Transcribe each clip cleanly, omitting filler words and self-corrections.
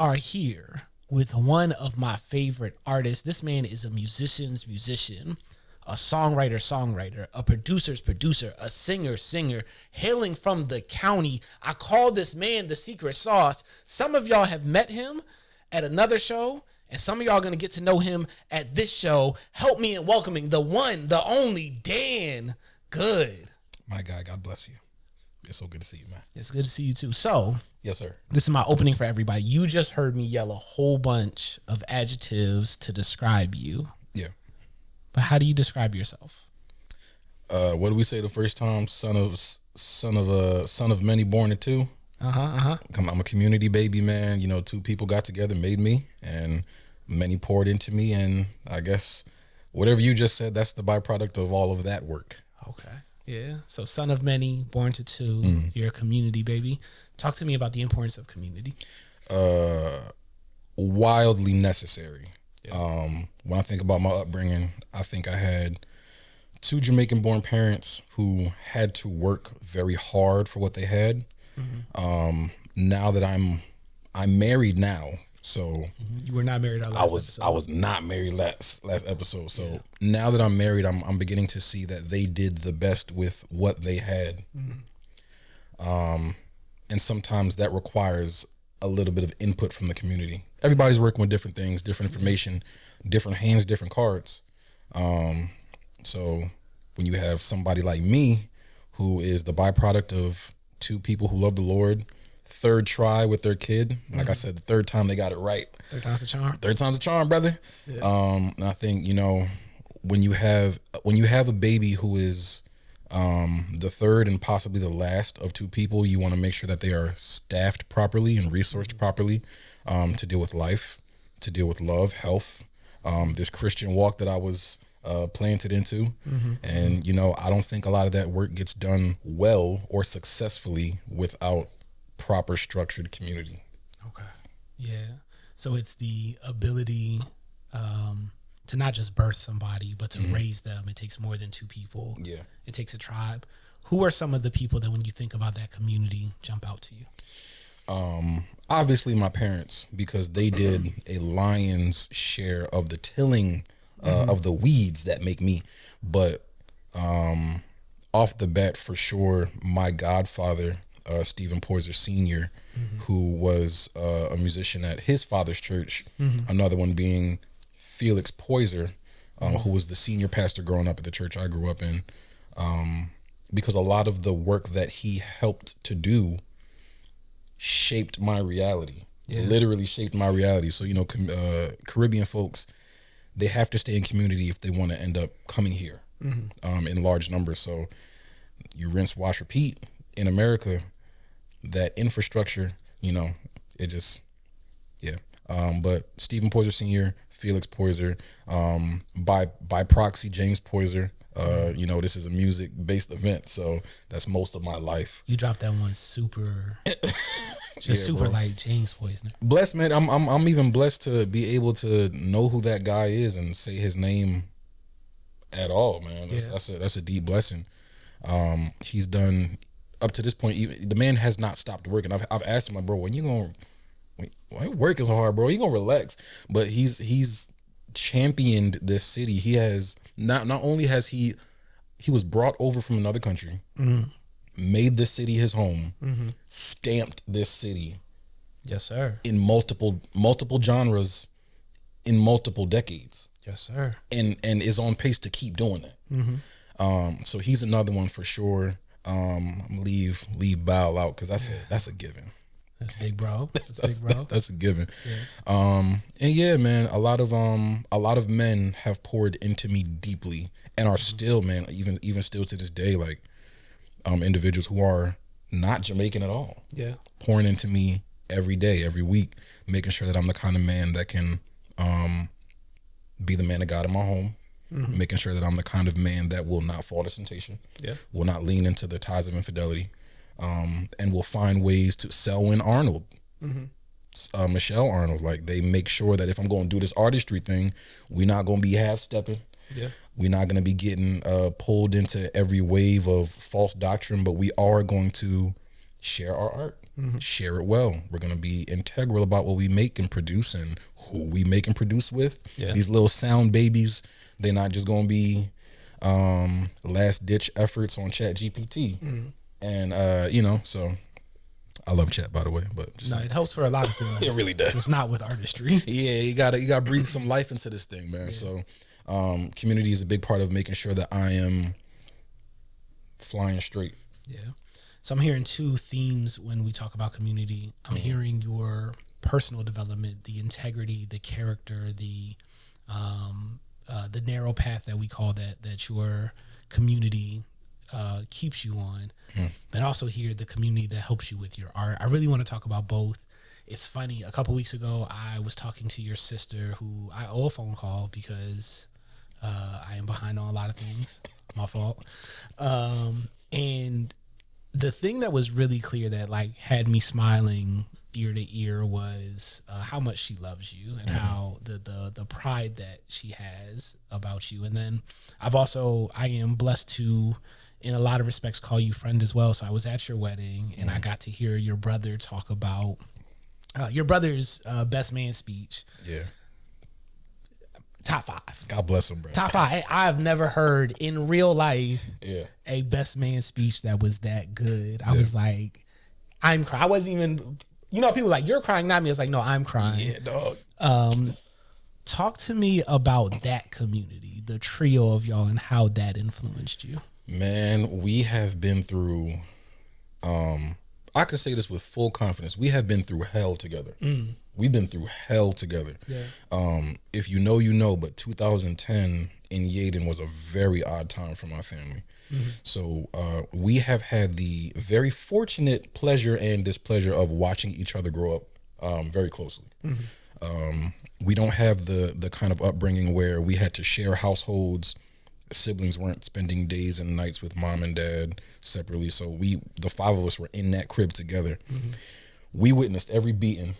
are here with one of my favorite artists. This man is a musician's musician, a songwriter, a producer's producer, a singer, hailing from the county. I call this man the secret sauce. Some of y'all have met him at another show, and some of y'all are going to get to know him at this show. Help me in welcoming the one, the only Dan Goode. My guy, God bless you. It's so good to see you, man. It's good to see you too. So, yes, sir. This is my opening for everybody. You just heard me yell a whole bunch of adjectives to describe you. Yeah. But how do you describe yourself? What did we say the first time? Son of many, born of two. I'm a community baby, man. You know, two people got together, made me, and many poured into me. And I guess whatever you just said, that's the byproduct of all of that work. Okay. Yeah. So son of many, born to two. You're a community baby. Talk to me about the importance of community. Wildly necessary. Yeah. When I think about my upbringing, I think I had two Jamaican-born parents who had to work very hard for what they had. Now that I'm married now, so you were not married. I was not married last episode. So now that I'm married, I'm beginning to see that they did the best with what they had. And sometimes that requires a little bit of input from the community. Everybody's working with different things, different information, different hands, different cards. So when you have somebody like me, who is the byproduct of two people who love the Lord, third try with their kid. Like I said, the third time they got it right. Third time's the charm. Third time's the charm, brother. Yeah. And I think, you know, when you have a baby who is the third and possibly the last of two people, you want to make sure that they are staffed properly and resourced properly to deal with life, to deal with love, health, this Christian walk that I was planted into. And, you know, I don't think a lot of that work gets done well or successfully without proper structured community. Okay. Yeah. So it's the ability to not just birth somebody, but to raise them. It takes more than two people. Yeah. It takes a tribe. Who are some of the people that when you think about that community jump out to you? Obviously my parents, because they did a lion's share of the tilling of the weeds that make me. But off the bat, for sure, my godfather, Stephen Poyser Sr., who was a musician at his father's church, another one being Felix Poyser, who was the senior pastor growing up at the church I grew up in, because a lot of the work that he helped to do shaped my reality, literally shaped my reality. So, you know, Caribbean folks, they have to stay in community if they want to end up coming here in large numbers. So you rinse, wash, repeat. In America, that infrastructure, you know, it just, but Stephen Poyser Sr., Felix Poyser, by proxy, James Poyser. You know, this is a music-based event, so that's most of my life. You dropped that one super, just super bro. Like James Poyser. Blessed, man. I'm even blessed to be able to know who that guy is and say his name at all, man. That's a deep blessing. He's done up to this point. Even, the man has not stopped working. I've asked him, like, bro, when you gonna? Why you working so hard, bro? You gonna relax? But he's championed this city. He has not only has he was brought over from another country, made this city his home, stamped this city, yes sir, in multiple genres, in multiple decades, yes sir, and is on pace to keep doing that. So he's another one for sure. Leave Bow out because that's a given. That's big, bro. That's big, bro. That's a given. Yeah. And yeah, man, a lot of men have poured into me deeply and are still, man, even still to this day, like individuals who are not Jamaican at all. Yeah. Pouring into me every day, every week, making sure that I'm the kind of man that can be the man of God in my home. Making sure that I'm the kind of man that will not fall to temptation. Yeah. Will not lean into the ties of infidelity. And will find ways to Selwyn Arnold, Michelle Arnold. Like, they make sure that if I'm going to do this artistry thing, we're not going to be half-stepping. Yeah. We're not going to be getting pulled into every wave of false doctrine, but we are going to share our art. share it well. We're going to be integral about what we make and produce and who we make and produce with. Yeah. These little sound babies, they're not just going to be last ditch efforts on Chat GPT. And, you know, so I love chat, by the way, but just No, it helps for a lot of things. it really does. It's not with artistry. Yeah, you gotta breathe some life into this thing, man. So community is a big part of making sure that I am flying straight. Yeah. So I'm hearing two themes when we talk about community. I'm hearing your personal development, the integrity, the character, the narrow path that we call that your community keeps you on, but also hear the community that helps you with your art. I really want to talk about both. It's funny, a couple weeks ago, I was talking to your sister, who I owe a phone call because I am behind on a lot of things. My fault. And the thing that was really clear that like had me smiling ear to ear was how much she loves you and how the pride that she has about you. And then I am blessed to, in a lot of respects, call you friend as well. So I was at your wedding and I got to hear your brother talk about your brother's best man speech. Yeah. Top 5. God bless him, bro. Top 5. I've never heard in real life Yeah. a best man speech that was that good. I was like, I'm crying. I wasn't even, you know, people like, you're crying, not me. It's like, no, I'm crying. Yeah, dog. Talk to me about that community, the trio of y'all, and how that influenced you. Man, we have been through, I can say this with full confidence. We have been through hell together. We've been through hell together. Yeah. If you know, you know, but 2010 in Yaden was a very odd time for my family. So we have had the very fortunate pleasure and displeasure of watching each other grow up very closely. We don't have the kind of upbringing where we had to share households. Siblings weren't spending days and nights with mom and dad separately. So the 5 of us were in that crib together. We witnessed every beating.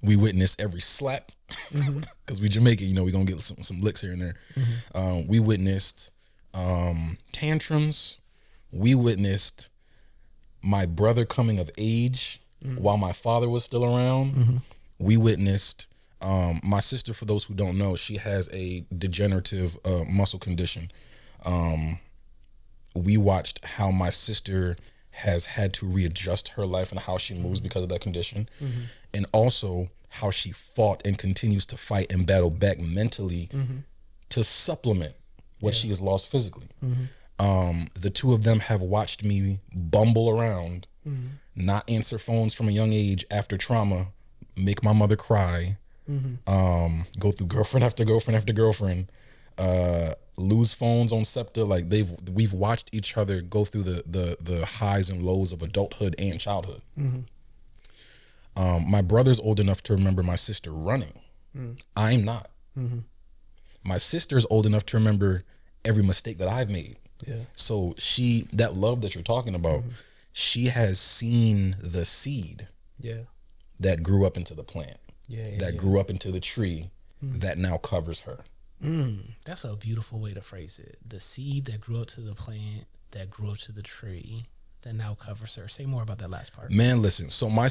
We witnessed every slap because we Jamaican, you know, we're going to get some licks here and there. We witnessed tantrums. We witnessed my brother coming of age while my father was still around. We witnessed my sister, for those who don't know, she has a degenerative muscle condition. We watched how my sister has had to readjust her life and how she moves because of that condition. And also how she fought and continues to fight and battle back mentally to supplement what she has lost physically. The two of them have watched me bumble around, not answer phones from a young age after trauma, make my mother cry, go through girlfriend after girlfriend after girlfriend, lose phones on SEPTA. Like we've watched each other go through the highs and lows of adulthood and childhood. My brother's old enough to remember my sister running. I'm not. My sister's old enough to remember every mistake that I've made. So that love that you're talking about, she has seen the seed that grew up into the plant, that grew up into the tree that now covers her. That's a beautiful way to phrase it. The seed that grew up to the plant, that grew up to the tree, that now covers her. Say more about that last part. Man, listen. So my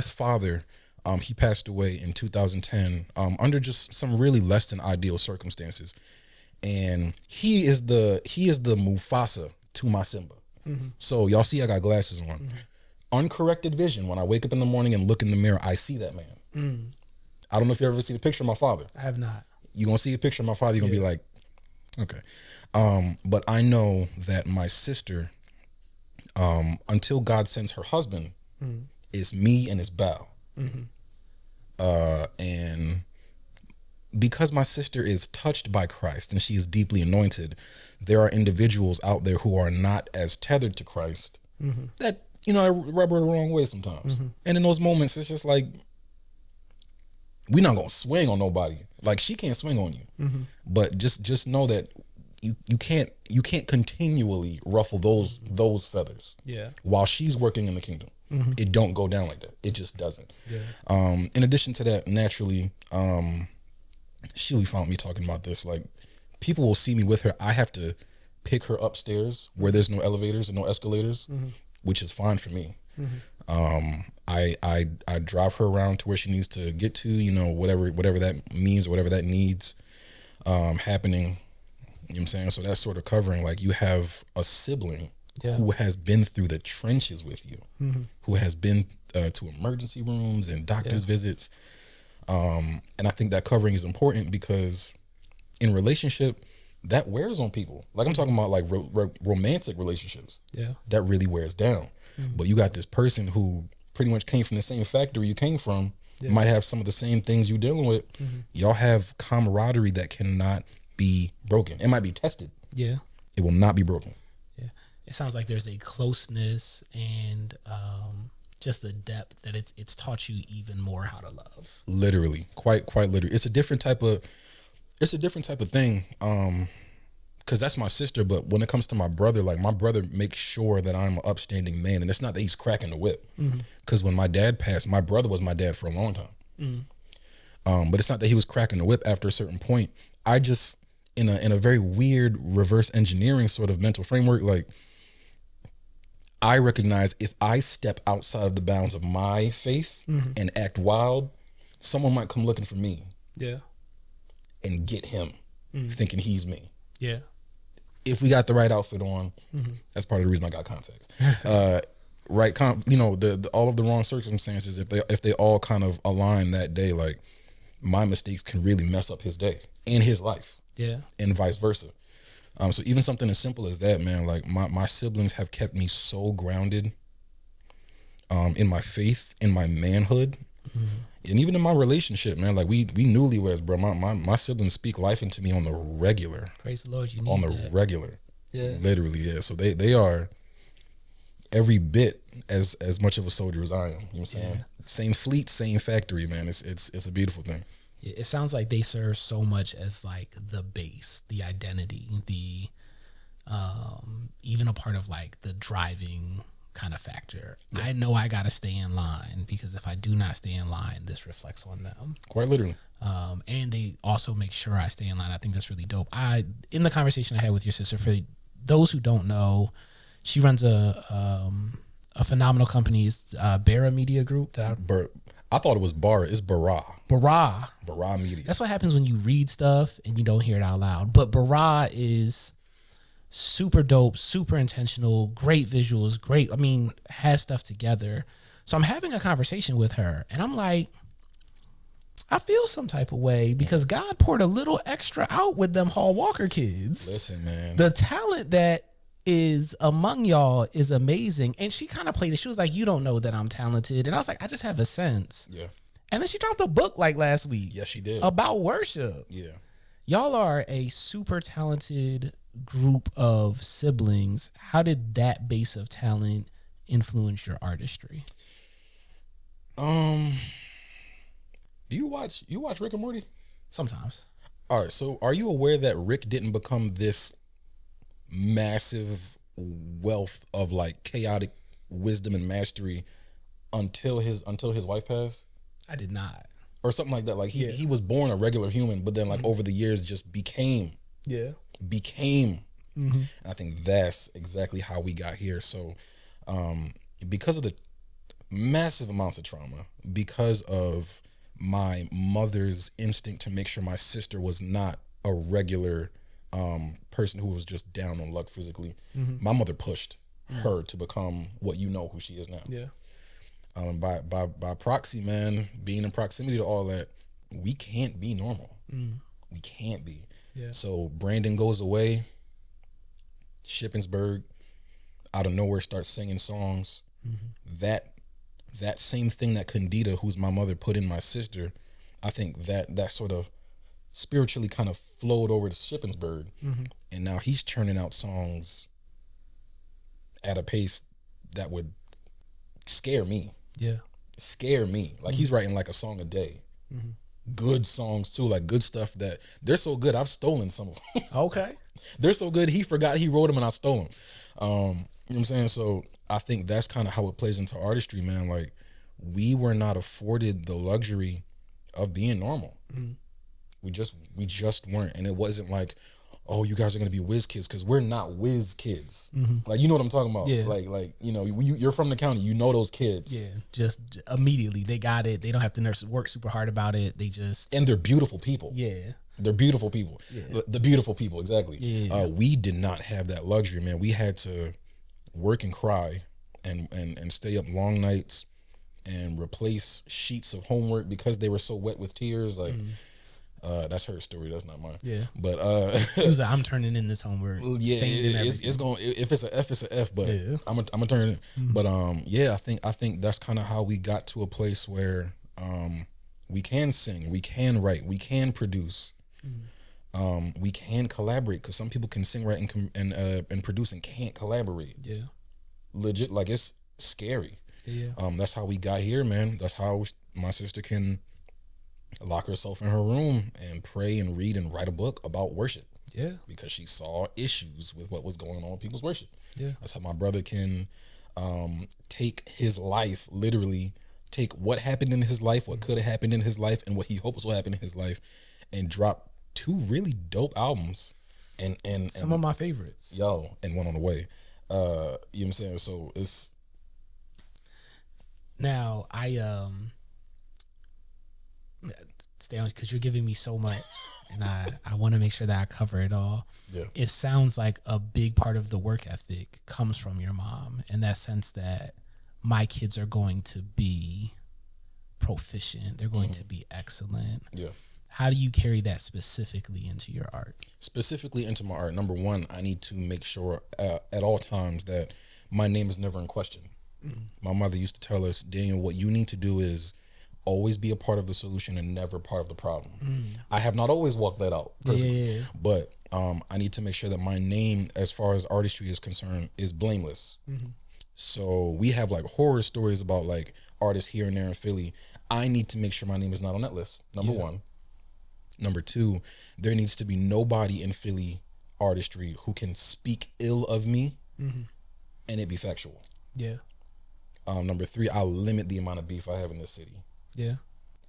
father, he passed away in 2010 under just some really less than ideal circumstances. And he is the Mufasa to my Simba. So y'all see I got glasses on. Uncorrected vision. When I wake up in the morning and look in the mirror, I see that man. I don't know if you ever seen a picture of my father. I have not. You're going to see a picture of my father, you're going to be like, okay. But I know that my sister, until God sends her husband, is me and his bow. And because my sister is touched by Christ and she is deeply anointed, there are individuals out there who are not as tethered to Christ that, you know, I rub her the wrong way sometimes. And in those moments, it's just like, we're not going to swing on nobody. Like, she can't swing on you. But just know that you can't continually ruffle those feathers. While she's working in the kingdom. It don't go down like that. It just doesn't. In addition to that, naturally, she found me talking about this. Like, people will see me with her. I have to pick her upstairs where there's no elevators and no escalators, which is fine for me. I drive her around to where she needs to get to, you know, whatever that means, whatever that needs happening. You know what I'm saying? So that's sort of covering, like, you have a sibling who has been through the trenches with you, who has been to emergency rooms and doctor's visits. And I think that covering is important because in relationship, that wears on people. Like, I'm talking about like romantic relationships. Yeah, that really wears down. But you got this person who pretty much came from the same factory you came from, might have some of the same things you're dealing with. Y'all have camaraderie that cannot be broken. It might be tested. Yeah, it will not be broken. Yeah, it sounds like there's a closeness and just the depth that it's taught you even more how to love. Literally, quite literally. It's a different type of thing. Because that's my sister, but when it comes to my brother, like, my brother makes sure that I'm an upstanding man, and it's not that he's cracking the whip. Because when my dad passed, my brother was my dad for a long time. But it's not that he was cracking the whip after a certain point. I just, in a very weird reverse engineering sort of mental framework, like, I recognize if I step outside of the bounds of my faith and act wild, someone might come looking for me. Yeah. And get him thinking he's me. Yeah. If we got the right outfit on, that's part of the reason I got contacts. Right, you know, the all of the wrong circumstances, if they all kind of align that day, like, my mistakes can really mess up his day and his life. Yeah. And vice versa. So even something as simple as that, man, like, my siblings have kept me so grounded in my faith, in my manhood, and even in my relationship, man. Like, we newlyweds, bro. My siblings speak life into me on the regular. Praise the Lord, you need on the that. Regular. Yeah. Literally, yeah. So they are every bit as much of a soldier as I am. You know what I'm saying? Same fleet, same factory, man. It's a beautiful thing. It sounds like they serve so much as, like, the base, the identity, the even a part of, like, the driving kind of factor. I know I got to stay in line, because if I do not stay in line, this reflects on them. Quite literally. And they also make sure I stay in line. I think that's really dope. In the conversation I had with your sister, for those who don't know, she runs a phenomenal company. It's Barra Media Group. I thought it was Barra. It's Barra. Barra Media. That's what happens when you read stuff and you don't hear it out loud. But Barra is super dope, super intentional, great visuals, great. I mean, has stuff together. So I'm having a conversation with her, and I'm like, I feel some type of way because God poured a little extra out with them Hall Walker kids. Listen, man. The talent that is among y'all is amazing. And she kind of played it. She was like, you don't know that I'm talented. And I was like, I just have a sense. Yeah. And then she dropped a book like last week. Yes, she did. About worship. Yeah. Y'all are a super talented group of siblings. How did that base of talent influence your artistry? Do you watch Rick and Morty? Sometimes. All right, so are you aware that Rick didn't become this massive wealth of, like, chaotic wisdom and mastery until his wife passed? I did not. Or something like that. Like, he was born a regular human, but then, like, over the years just became. And I think that's exactly how we got here. So because of the massive amounts of trauma, because of my mother's instinct to make sure my sister was not a regular person who was just down on luck physically, my mother pushed her to become what you know who she is now. Yeah. By proxy, man, being in proximity to all that, we can't be normal. We can't be. Yeah. So Brandon goes away. Shippensburg, out of nowhere, starts singing songs. That same thing that Candida, who's my mother, put in my sister, I think that sort of spiritually kind of flowed over to Shippensburg. And now he's churning out songs at a pace that would scare me. Yeah. Scare me. Like, he's writing like a song a day. Good songs too, like good stuff that they're so good I've stolen some of them. Okay. They're so good he forgot he wrote them and I stole them. You know what I'm saying? So I think that's kind of how it plays into artistry, man. Like, we were not afforded the luxury of being normal. We just weren't. And it wasn't like, oh, you guys are gonna be whiz kids, because we're not whiz kids. Like, you know what I'm talking about? Yeah. Like you know, you're from the county, you know those kids. Yeah, just immediately they got it. They don't have to work super hard about it. They just And they're beautiful people. yeah. They're beautiful people. Yeah. The beautiful people, exactly. Yeah. We did not have that luxury, man. We had to work and cry and stay up long nights and replace sheets of homework because they were so wet with tears. Like, that's her story. That's not mine. Yeah. But He was like, I'm turning in this homework. yeah, it's going. If it's an F, it's an F. But Yeah. I'm gonna turn it. But yeah, I think that's kind of how we got to a place where we can sing, we can write, we can produce. We can collaborate, because some people can sing, write, and produce and can't collaborate. Yeah. Legit, like, it's scary. Yeah. That's how we got here, man. That's how my sister can lock herself in her room and pray and read and write a book about worship. Yeah. Because she saw issues with what was going on with people's worship. Yeah. That's how my brother can take his life, literally take what happened in his life, what could have happened in his life, and what he hopes will happen in his life, and drop 2 really dope albums, and Some of my favorites. and one on the way. You know what I'm saying? So it's Now I stay on because you're giving me so much, and I want to make sure that I cover it all. Yeah. It sounds like a big part of the work ethic comes from your mom, in that sense that my kids are going to be proficient. They're going to be excellent. Yeah. How do you carry that specifically into your art? Specifically into my art, number one, I need to make sure at all times that my name is never in question. My mother used to tell us, Daniel, what you need to do is always be a part of the solution and never part of the problem. I have not always walked that out perfectly, but I need to make sure that my name, as far as artistry is concerned, is blameless. So we have like horror stories about like artists here and there in Philly. I need to make sure my name is not on that list, number one. Number two, there needs to be nobody in Philly artistry who can speak ill of me and it be factual. Yeah. Number three, I'll limit the amount of beef I have in this city. Yeah.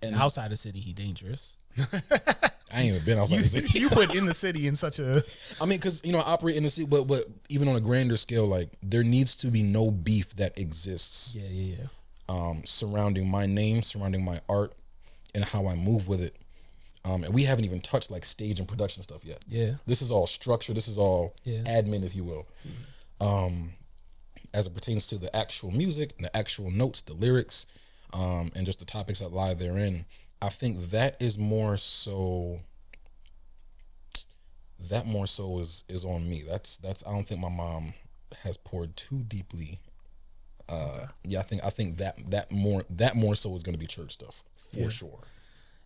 And outside the city, he dangerous. I ain't even been outside the city. You put in the city in such a... I mean, because, you know, I operate in the city, but even on a grander scale, like, there needs to be no beef that exists. Surrounding my name, surrounding my art, and how I move with it. And we haven't even touched like stage and production stuff yet. Yeah. This is all structure. This is all admin, if you will. As it pertains to the actual music, the actual notes, the lyrics, and just the topics that lie therein, I think that is more so. That more so is on me. That's. I don't think my mom has poured too deeply. I think that more so is going to be church stuff for sure.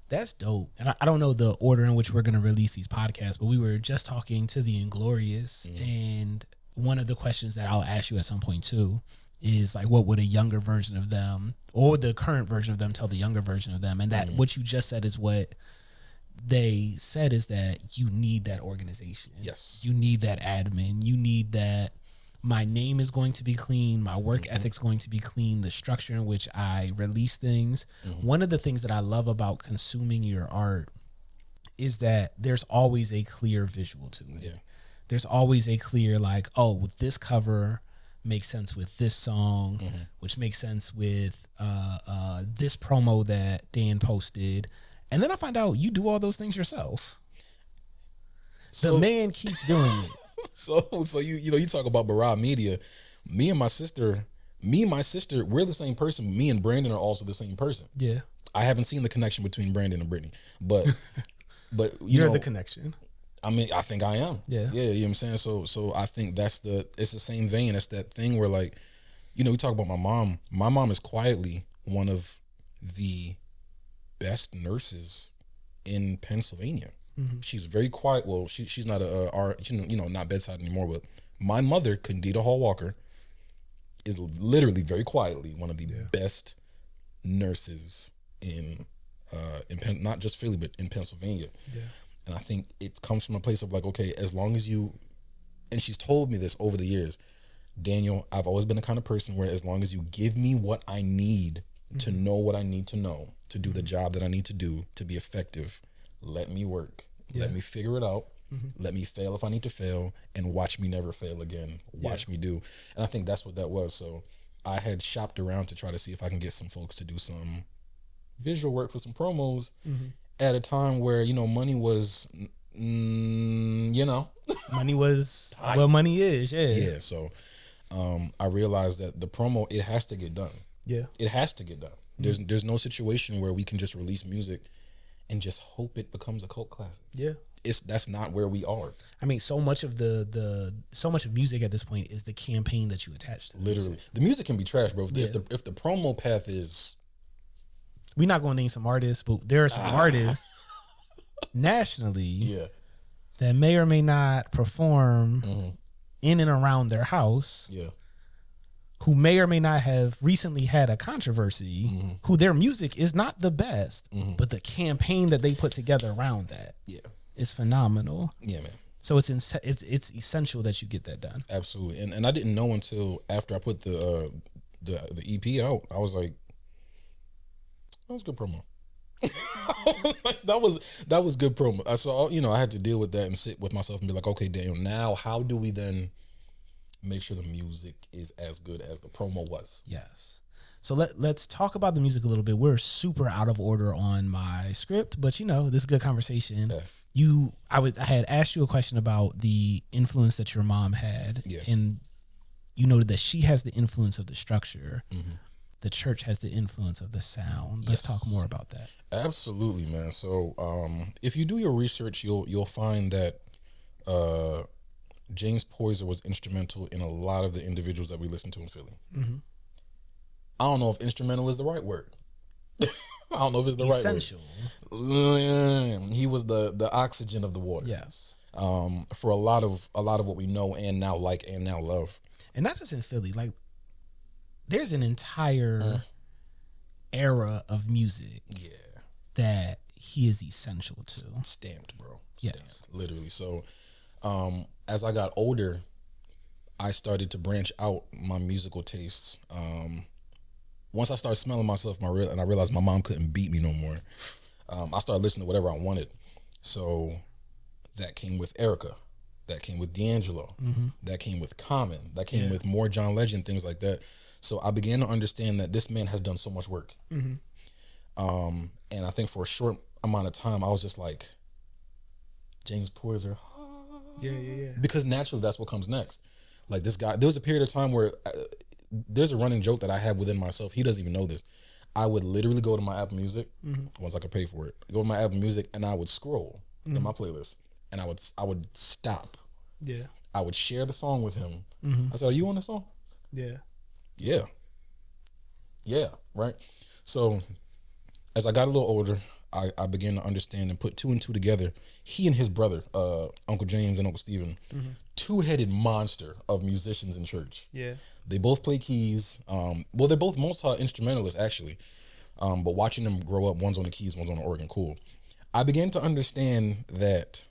That's dope. And I don't know the order in which we're going to release these podcasts, but we were just talking to the Inglorious, and one of the questions that I'll ask you at some point too is like, what would a younger version of them or the current version of them tell the younger version of them? And that what you just said is what they said, is that you need that organization. Yes. You need that admin. You need that. My name is going to be clean. My work ethic's going to be clean. The structure in which I release things. One of the things that I love about consuming your art is that there's always a clear visual to it. Yeah. There's always a clear, like, oh, with this cover makes sense with this song, which makes sense with this promo that Dan posted. And then I find out you do all those things yourself. So the man keeps doing it. So you know, you talk about Barra Media. Me and my sister, we're the same person. Me and Brandon are also the same person. Yeah. I haven't seen the connection between Brandon and Brittany, but You're know, the connection. I mean, I think I am. Yeah. You know what I'm saying? So I think it's the same vein. It's that thing where, like, you know, we talk about my mom. My mom is quietly one of the best nurses in Pennsylvania. She's very quiet. Well, she's not not bedside anymore. But my mother, Candida Hall Walker, is literally very quietly one of the best nurses in not just Philly, but in Pennsylvania. Yeah. And I think it comes from a place of like, okay, as long as you, and she's told me this over the years, Daniel, I've always been the kind of person where as long as you give me what I need to know what I need to know, to do the job that I need to do to be effective, let me work. Let me figure it out. Let me fail if I need to fail, and watch me never fail again. Watch me do. And I think that's what that was. So I had shopped around to try to see if I can get some folks to do some visual work for some promos at a time where, you know, money was, you know. Money was what money is, Yeah, so I realized that the promo, it has to get done. Yeah. It has to get done. There's no situation where we can just release music and just hope it becomes a cult classic. Yeah. That's not where we are. I mean, so much of so much of music at this point is the campaign that you attach to. Literally. The music can be trash, bro. If the promo path is, we're not going to name some artists, but there are some artists nationally that may or may not perform in and around their house, who may or may not have recently had a controversy, who their music is not the best, but the campaign that they put together around that is phenomenal. Yeah, man. So it's essential that you get that done. Absolutely. And I didn't know until after I put the EP out. I was like, that was good promo. that was good promo. I saw, you know, I had to deal with that and sit with myself and be like, okay, Daniel, now how do we then make sure the music is as good as the promo was? Yes. So let's talk about the music a little bit. We're super out of order on my script, but you know, this is a good conversation. Yeah. I had asked you a question about the influence that your mom had, and you noted that she has the influence of the structure. The church has the influence of the sound. Let's talk more about that. Absolutely, man. So if you do your research, you'll find that James Poyser was instrumental in a lot of the individuals that we listen to in Philly. I don't know if instrumental is the right word. I don't know if it's the right word. Essential. He was the oxygen of the water. Yes. For a lot of what we know and now like and now love. And not just in Philly, like there's an entire era of music that he is essential to. Stamped, bro. Stamped, literally. So as I got older, I started to branch out my musical tastes. Once I started smelling myself, and I realized my mom couldn't beat me no more, I started listening to whatever I wanted. So that came with Erica. That came with D'Angelo. That came with Common. That came with more John Legend, things like that. So I began to understand that this man has done so much work. And I think for a short amount of time, I was just like, James Poyser. Because naturally, that's what comes next. Like this guy, there was a period of time where there's a running joke that I have within myself. He doesn't even know this. I would literally go to my Apple Music once I could pay for it. Go to my Apple Music and I would scroll in my playlist, and I would stop. Yeah. I would share the song with him. I said, "Are you on the song?" Yeah. Right. So as I got a little older, I began to understand and put two and two together. He and his brother, Uncle James and Uncle Stephen, two-headed monster of musicians in church. Yeah. They both play keys. Well, they're both multi-instrumentalists, actually. But watching them grow up, one's on the keys, one's on the organ, cool. I began to understand that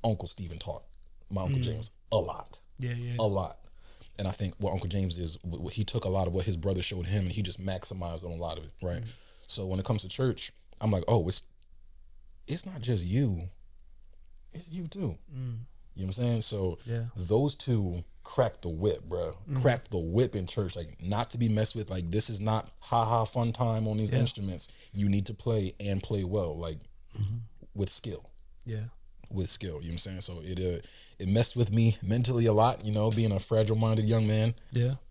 Uncle Stephen taught my Uncle James a lot. A lot. And I think what Uncle James is, he took a lot of what his brother showed him and he just maximized on a lot of it, right? So when it comes to church, I'm like, oh, it's not just you, it's you too. You know what I'm saying? So those two cracked the whip, bro. Cracked the whip in church, like not to be messed with. Like this is not fun time on these instruments. You need to play and play well, like with skill. With skill, you know what I'm saying? So it messed with me mentally a lot, you know, being a fragile-minded young man.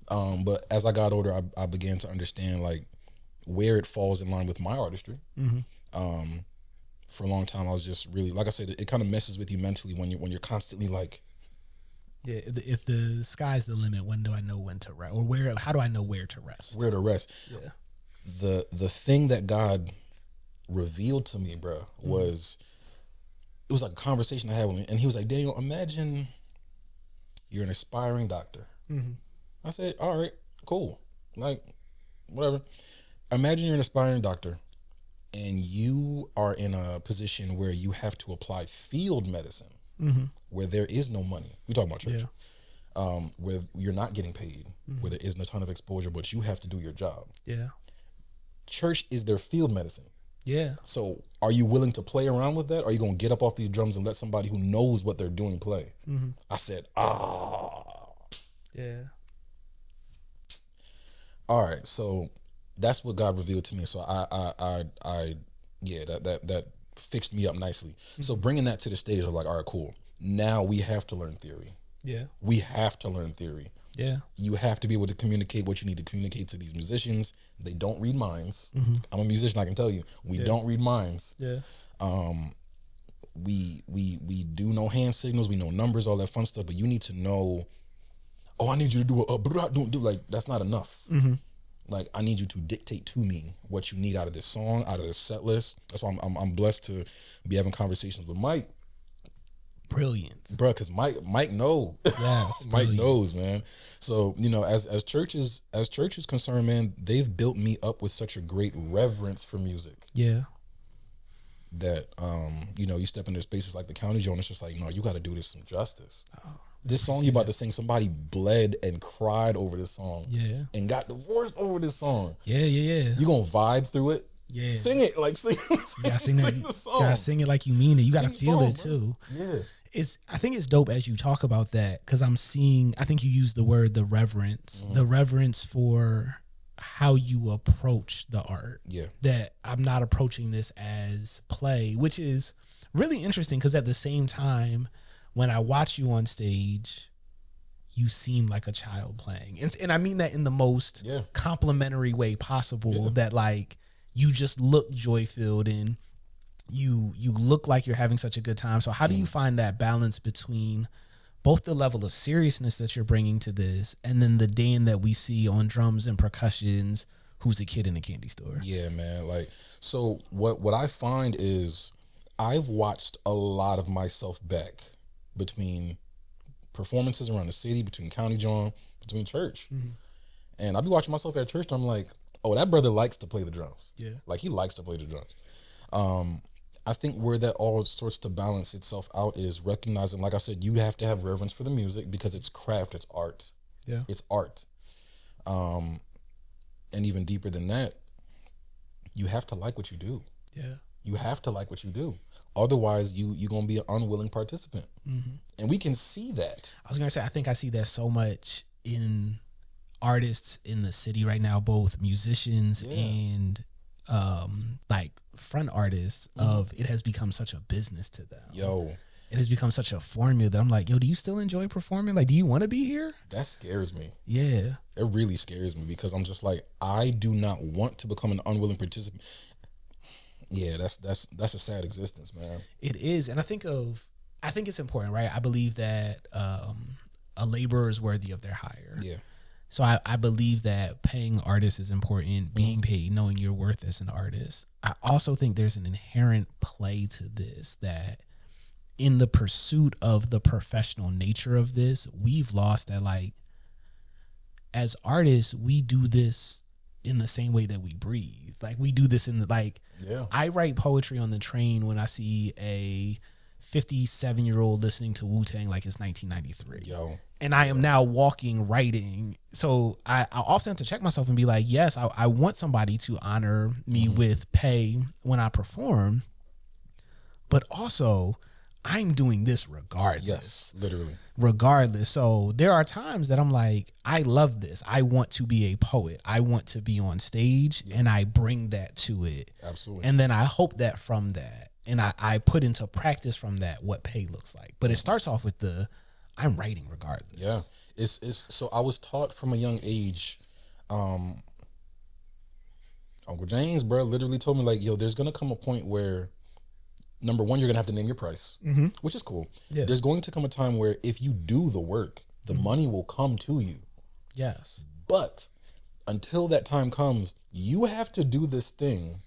But as I got older, I began to understand like where it falls in line with my artistry. For a long time, I was just really, like I said, it kind of messes with you mentally when you're constantly like, if the sky's the limit, when do I know when to rest, or how do I know where to rest? Where to rest? The thing that God revealed to me, bro, was. It was like a conversation I had with him, and he was like, Daniel, imagine you're an aspiring doctor. I said, all right, cool. Like, whatever. Imagine you're an aspiring doctor, and you are in a position where you have to apply field medicine, where there is no money. We talking about church. Where you're not getting paid, where there isn't a ton of exposure, but you have to do your job. Church is their field medicine. Yeah. So are you willing to play around with that? Or are you going to get up off these drums and let somebody who knows what they're doing play? I said, Yeah. all right. So that's what God revealed to me. So that fixed me up nicely. So bringing that to the stage, I'm like, all right, cool. Now we have to learn theory. Yeah. We have to learn theory. Yeah. You have to be able to communicate what you need to communicate to these musicians. They don't read minds. I'm a musician, I can tell you. We don't read minds. Yeah. We do know hand signals, we know numbers, all that fun stuff, but you need to know, oh, I need you to do don't do like that's not enough. Like I need you to dictate to me what you need out of this song, out of this set list. That's why I'm blessed to be having conversations with Mike. Brilliant, bro, because Mike knows. Yes, Mike knows, man. So as churches concerned, man, they've built me up with such a great reverence for music. Yeah. That you step into spaces like the county Jawn, it's just like, no, you got to do this some justice. This song you about to sing, somebody bled and cried over this song. Yeah. And got divorced over this song. Yeah. You gonna vibe through it. Yeah. Sing it, like sing You gotta sing that. the song. You gotta sing it like you mean it. You gotta feel it too. Yeah. I think it's dope as you talk about that, because I think you used the word the reverence for how you approach the art. Yeah. That I'm not approaching this as play, which is really interesting, because at the same time, when I watch you on stage, you seem like a child playing. And I mean that in the most complimentary way possible, that like you just look joy-filled and you look like you're having such a good time. So how do you find that balance between both the level of seriousness that you're bringing to this and then the Dan that we see on drums and percussions who's a kid in a candy store? Yeah, man. Like, so what I find is I've watched a lot of myself back between performances around the city, between county Jawn, between church. And I'll be watching myself at church and I'm like, oh, that brother likes to play the drums. Yeah. Like he likes to play the drums. I think where that all sorts to balance itself out is recognizing, like I said, you have to have reverence for the music because it's craft, it's art. Yeah. It's art. And even deeper than that, you have to like what you do. Yeah. You have to like what you do. Otherwise, you're going to be an unwilling participant. And we can see that. I was going to say, I think I see that so much in artists in the city right now, both musicians and like front artists of it has become such a business to them. It has become such a formula that I'm like, yo, do you still enjoy performing? Like, do you want to be here? That scares me. Yeah. It really scares me because I'm just like, I do not want to become an unwilling participant. Yeah, that's a sad existence, man. It is. And I think it's important, right? I believe that a laborer is worthy of their hire. Yeah. So I believe that paying artists is important, being paid, knowing your worth as an artist. I also think there's an inherent play to this, that in the pursuit of the professional nature of this, we've lost that, like, as artists, we do this in the same way that we breathe. Like, we do this in the, like, I write poetry on the train when I see a 57-year-old listening to Wu-Tang like it's 1993. And I am now walking, writing. So I often have to check myself and be like, yes, I want somebody to honor me with pay when I perform. But also, I'm doing this regardless. Yes, literally. Regardless. So there are times that I'm like, I love this. I want to be a poet. I want to be on stage, and I bring that to it. Absolutely. And then I hope that from that, and I put into practice from that what pay looks like. But it starts off with I'm writing regardless. Yeah. It's so I was taught from a young age, Uncle James, bro, literally told me, like, yo, there's gonna come a point where, number one, you're gonna have to name your price, which is cool. Yeah. There's going to come a time where if you do the work, the money will come to you. Yes. But until that time comes, you have to do this thing.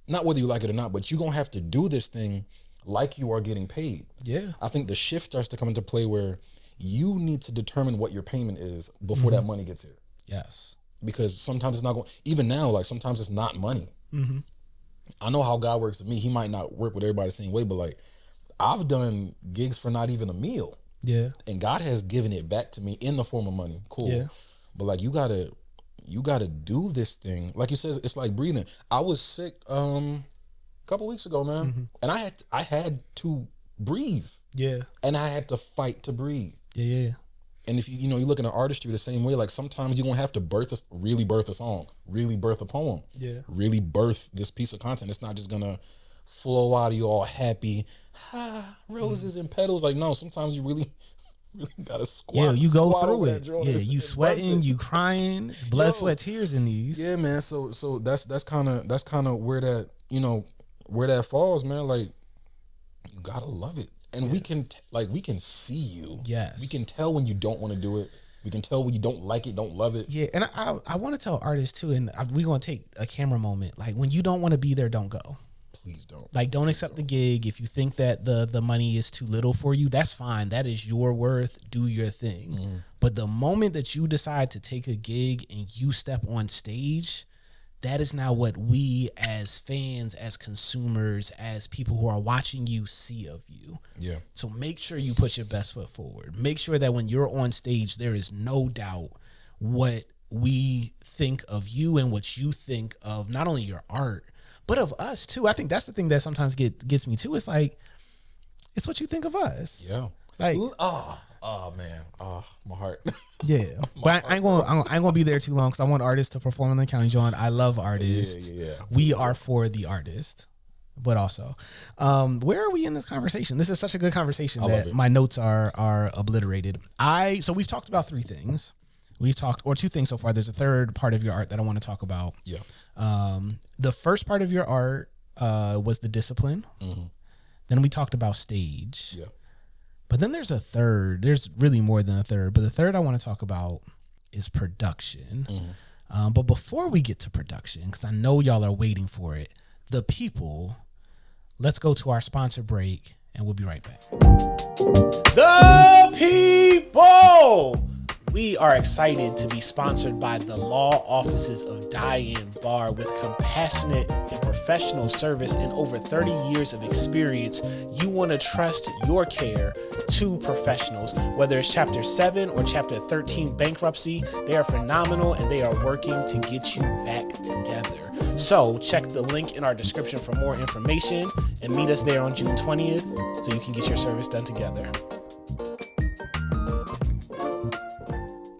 Not whether you like it or not, but you're gonna have to do this thing like you are getting paid. Yeah. I think the shift starts to come into play where you need to determine what your payment is before that money gets here. Yes. Because sometimes it's not going, even now, like sometimes it's not money. I know how God works with me. He might not work with everybody the same way, but like I've done gigs for not even a meal. Yeah. And God has given it back to me in the form of money. Cool. Yeah. But like you gotta you got to do this thing. Like you said, it's like breathing. I was sick a couple weeks ago, man, and I had to breathe. Yeah. And I had to fight to breathe. Yeah. And if you look at an artistry the same way, like sometimes you're gonna have to really birth a song, really birth a poem, really birth this piece of content. It's not just gonna flow out of you all happy, roses and petals. Like, no, sometimes you really gotta squat. Yeah, you go through it. Yeah, you sweating, you crying, blood, sweat, tears in these. Yeah, man. So that's kind of where that where that falls, man. Like, you gotta love it. And we can see you. Yes. We can tell when you don't want to do it. We can tell when you don't like it, don't love it. Yeah, and I want to tell artists too, and we're going to take a camera moment. Like, when you don't want to be there, don't go. Please don't. Like, don't accept the gig. If you think that the money is too little for you, that's fine. That is your worth. Do your thing. But the moment that you decide to take a gig and you step on stage, that is now what we as fans, as consumers, as people who are watching you see of you. Yeah. So make sure you put your best foot forward. Make sure that when you're on stage, there is no doubt what we think of you and what you think of not only your art, but of us too. I think that's the thing that sometimes gets me too. It's like, it's what you think of us. Yeah. Like, oh man. Oh, my heart. Yeah. But I ain't gonna be there too long because I want artists to perform in the county. Jawn, I love artists. Yeah. We are for the artist. But also, where are we in this conversation? This is such a good conversation that my notes are obliterated. So we've talked about three things. Or two things so far. There's a third part of your art that I want to talk about. Yeah. The first part of your art was the discipline. Then we talked about stage. Yeah. But then there's a third. There's really more than a third. But the third I want to talk about is production. But before we get to production, because I know y'all are waiting for it, the people, let's go to our sponsor break, and we'll be right back. The people! We are excited to be sponsored by the law offices of Diane Barr. With compassionate and professional service and over 30 years of experience, you want to trust your care to professionals. Whether it's Chapter 7 or Chapter 13 bankruptcy, they are phenomenal and they are working to get you back together. So check the link in our description for more information and meet us there on June 20th so you can get your service done together.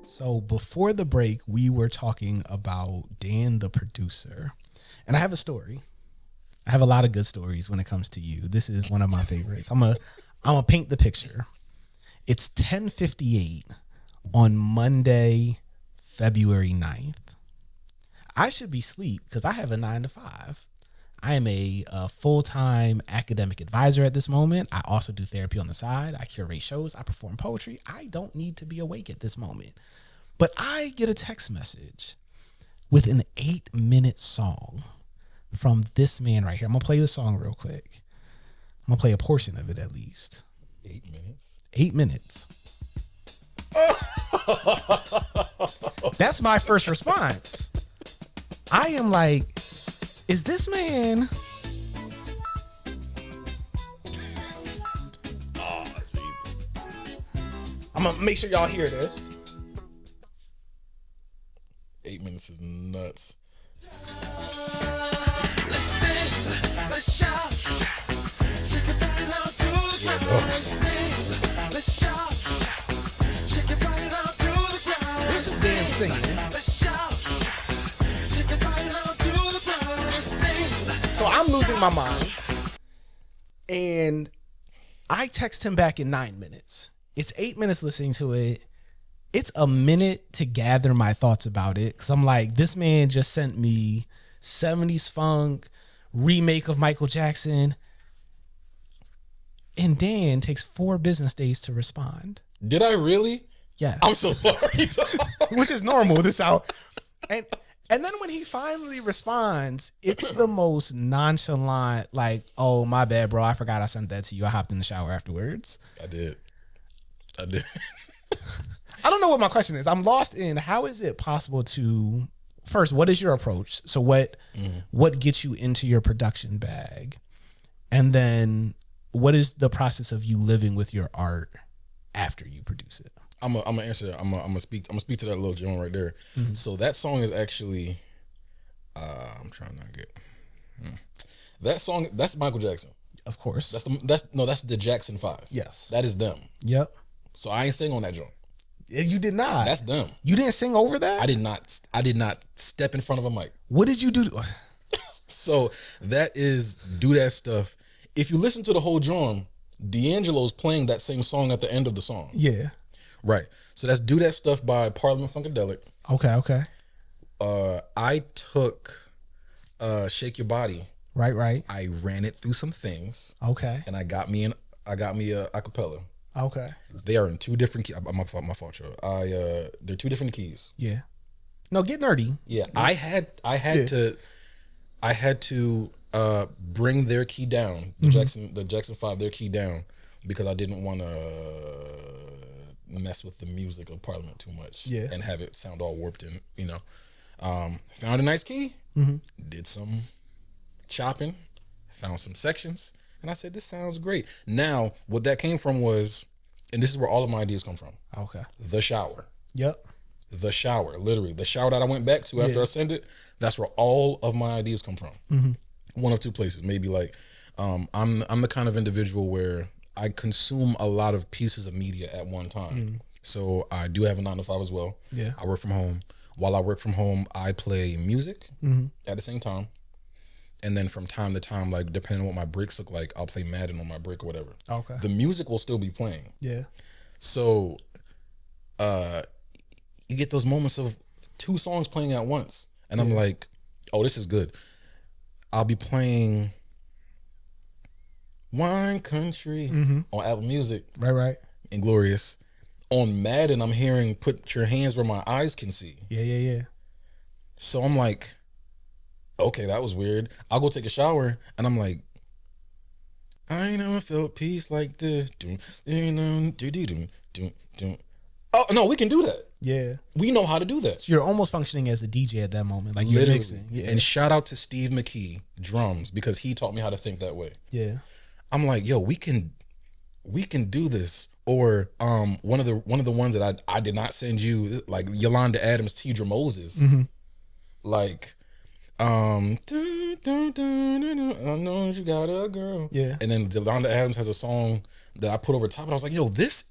So before the break, we were talking about Dan, the producer. And I have a story. I have a lot of good stories when it comes to you. This is one of my favorites. I'm gonna paint the picture. It's 10:58 on Monday, February 9th. I should be asleep because I have a 9 to 5. I am a full-time academic advisor at this moment. I also do therapy on the side. I curate shows. I perform poetry. I don't need to be awake at this moment. But I get a text message with an 8-minute song from this man right here. I'm going to play the song real quick. I'm going to play a portion of it at least. 8 minutes? 8 minutes. That's my first response. I am like, is this man... Oh, Jesus. I'm going to make sure y'all hear this. 8 minutes is nuts. This is Dan singing. So I'm losing my mind. And I text him back in 9 minutes. It's 8 minutes listening to it. It's a minute to gather my thoughts about it. Cause I'm like, this man just sent me 70s funk, remake of Michael Jackson. And Dan takes 4 business days to respond. Did I really? Yeah. I'm so sorry. Which is normal. This out. And then when he finally responds, it's the most nonchalant, like, oh, my bad, bro. I forgot I sent that to you. I hopped in the shower afterwards. I did. I don't know what my question is. I'm lost in how is it possible to, first, what is your approach? So what gets you into your production bag? And then what is the process of you living with your art after you produce it? I'm gonna answer that. I'm gonna speak to that little Jawn right there. So that song is actually I'm trying to get that song. That's Michael Jackson. Of course. That's the Jackson 5. Yes. That is them. Yep. So I ain't sing on that joint. You did not. That's them. You didn't sing over that? I did not step in front of a mic. What did you do? So that is Do That Stuff. If you listen to the whole Jawn, D'Angelo's playing that same song at the end of the song. Yeah. Right. So that's Do That Stuff by Parliament Funkadelic. Okay. I took Shake Your Body. Right. I ran it through some things. Okay. And I got me a acapella. Okay. They are in two different keys. My fault, Joe. They're two different keys. Yeah. No, get nerdy. Yeah. I had to bring their key down, the Jackson 5, their key down, because I didn't want to mess with the music of Parliament too much. Yeah. And have it sound all warped and, found a nice key, did some chopping, found some sections, and I said, this sounds great. Now, what that came from was, and this is where all of my ideas come from. Okay. The shower. Yep. The shower, literally. The shower that I went back to after I sent it, that's where all of my ideas come from. One of two places. Maybe like, I'm the kind of individual where I consume a lot of pieces of media at one time. So I do have a 9-to-5 as well. Yeah. I work from home. While I work from home, I play music at the same time. And then from time to time, like depending on what my breaks look like, I'll play Madden on my break or whatever. Okay. The music will still be playing. Yeah. So you get those moments of two songs playing at once. And I'm like, oh, this is good. I'll be playing Wine Country on Apple Music. Right. Inglorious. On Madden, I'm hearing Put Your Hands Where My Eyes Can See. Yeah. So I'm like, okay, that was weird. I'll go take a shower, and I'm like, I ain't never felt peace like this. Oh, no, we can do that. Yeah. We know how to do that. So you're almost functioning as a DJ at that moment. Like you're Literally. mixing. Yeah. And shout out to Steve McKee, drums, because he taught me how to think that way. Yeah. I'm like, yo, we can do this. Or one of the ones that I did not send you, like Yolanda Adams, Tidra Moses. Like, I know you got a girl. Yeah. And then Yolanda Adams has a song that I put over top, and I was like, yo, this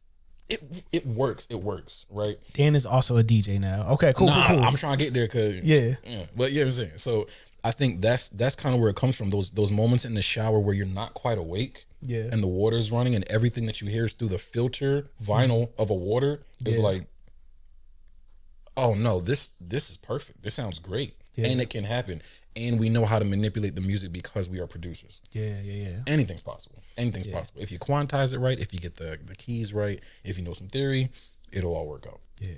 it works. It works, right? Dan is also a DJ now. Okay, cool. I'm trying to get there because Yeah. But yeah, I'm saying. So I think that's kind of where it comes from. Those moments in the shower where you're not quite awake. Yeah. And the water's running, and everything that you hear is through the filter vinyl of a water is like, oh no, this is perfect. This sounds great. Yeah. And it can happen. And we know how to manipulate the music because we are producers. Yeah. Anything's possible. Anything's possible. If you quantize it right, if you get the keys right, if you know some theory, it'll all work out. Yeah.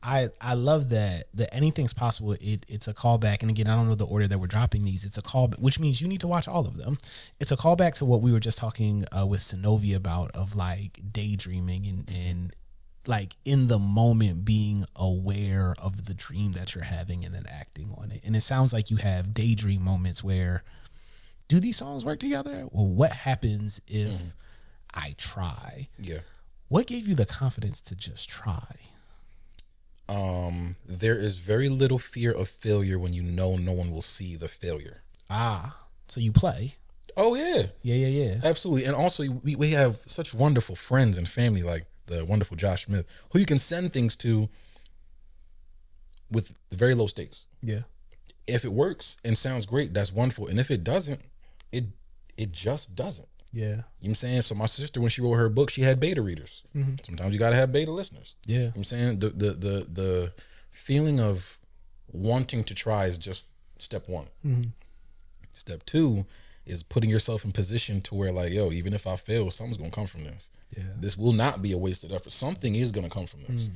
I love that anything's possible. It's a callback, and again, I don't know the order that we're dropping these. It's a callback, which means you need to watch all of them. It's a callback to what we were just talking with Synovia about, of like daydreaming and like in the moment being aware of the dream that you're having and then acting on it. And it sounds like you have daydream moments where, do these songs work together? Well, what happens if I try? Yeah. What gave you the confidence to just try? There is very little fear of failure when you know no one will see the failure. So you play. Oh yeah. Yeah. Absolutely. And also we have such wonderful friends and family, like the wonderful Josh Smith, who you can send things to with very low stakes. Yeah. If it works and sounds great, that's wonderful. And if it doesn't, it just doesn't. Yeah. You know what I'm saying? So my sister, when she wrote her book, she had beta readers. Sometimes you got to have beta listeners. Yeah. You know what I'm saying? The feeling of wanting to try is just step one. Step two is putting yourself in position to where, like, yo, even if I fail, something's going to come from this. Yeah. This will not be a wasted effort. Something is going to come from this.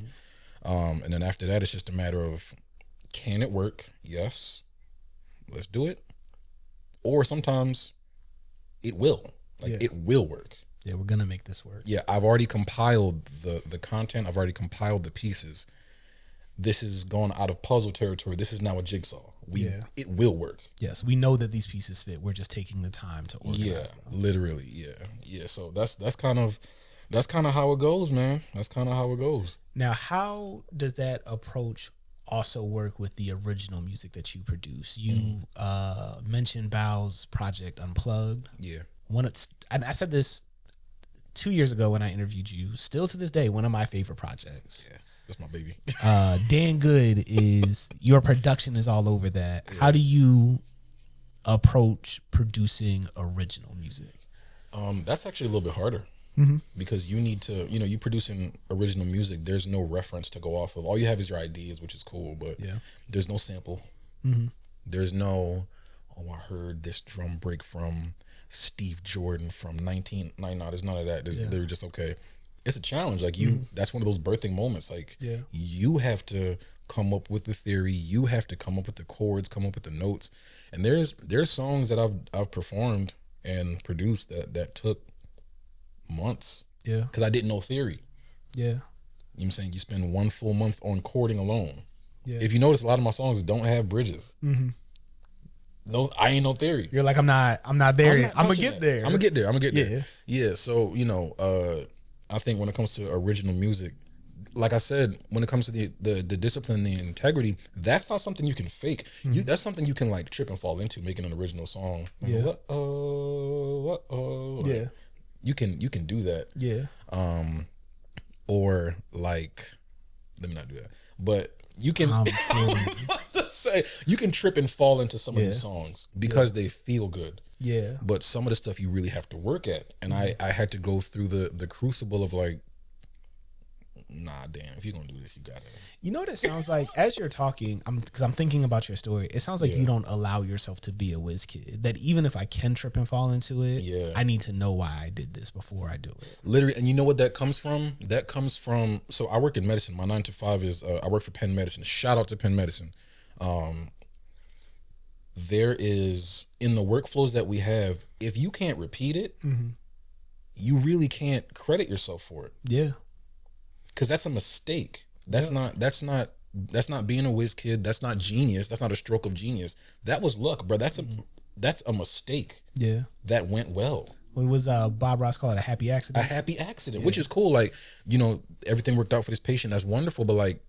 And then after that, it's just a matter of, can it work? Yes. Let's do it. Or sometimes it will. It will work. Yeah, we're gonna make this work. Yeah, I've already compiled the content. I've already compiled the pieces. This has gone out of puzzle territory. This is now a jigsaw. It will work. Yes, we know that these pieces fit. We're just taking the time to organize them. Literally. Yeah. So that's kind of that's kind of how it goes, man. That's kind of how it goes. Now, how does that approach also work with the original music that you produce? You mentioned Bow's project Unplugged. Yeah. And I said this 2 years ago when I interviewed you. Still to this day, one of my favorite projects. Yeah, that's my baby. Dan Goode is your production is all over that. Yeah. How do you approach producing original music? That's actually a little bit harder. Because you need to, you producing original music, there's no reference to go off of. All you have is your ideas, which is cool, but there's no sample. There's no, I heard this drum break from Steve Jordan from 1990. No, there's none of that. They're just, okay. It's a challenge. Like that's one of those birthing moments. Like you have to come up with the theory. You have to come up with the chords, come up with the notes. And there's songs that I've performed and produced that took months. Yeah. Because I didn't know theory. Yeah. You know what I'm saying? You spend 1 full month on chording alone. Yeah. If you notice, a lot of my songs don't have bridges. No, I ain't no theory. You're like, I'm not there yet. I'm gonna get there. I'm gonna get there. Yeah. So, I think when it comes to original music, like I said, when it comes to the discipline, the integrity, that's not something you can fake. That's something you can like trip and fall into, making an original song. Like, yeah. You can do that. Yeah. Or like, let me not do that. But you can I was about to say, you can trip and fall into some of these songs because they feel good. Yeah. But some of the stuff you really have to work at. And I had to go through the crucible of like, nah, damn, if you're gonna do this, you gotta. You know what it sounds like as you're talking, because I'm thinking about your story. It sounds like you don't allow yourself to be a whiz kid. That even if I can trip and fall into it, I need to know why I did this before I do it. Literally, and you know what that comes from? That comes from. So I work in medicine. My 9 to 5 is I work for Penn Medicine. Shout out to Penn Medicine. There is in the workflows that we have. If you can't repeat it, you really can't credit yourself for it. Yeah. Because that's a mistake. That's not being a whiz kid. That's not genius. That's not a stroke of genius. That was luck, bro. That's a mistake. Yeah. That went well. What was Bob Ross called a happy accident? A happy accident, which is cool. Like, everything worked out for this patient. That's wonderful. But like,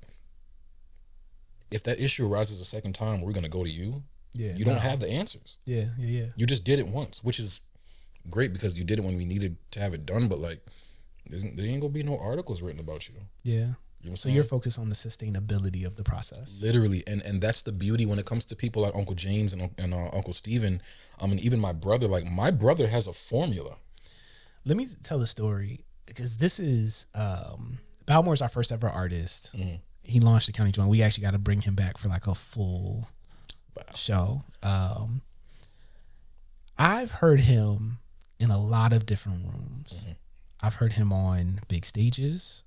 if that issue arises a second time, we're gonna go to you. Yeah. You don't have the answers. Yeah. You just did it once, which is great because you did it when we needed to have it done. But like, there ain't gonna be no articles written about you. Yeah. You know so you're focused on the sustainability of the process. Literally. And that's the beauty when it comes to people like Uncle James and Uncle Steven. And even my brother, like my brother has a formula. Let me tell the story because this is, Balmore's our first ever artist. He launched the County Jawn. We actually got to bring him back for like a full show. I've heard him in a lot of different rooms. I've heard him on big stages.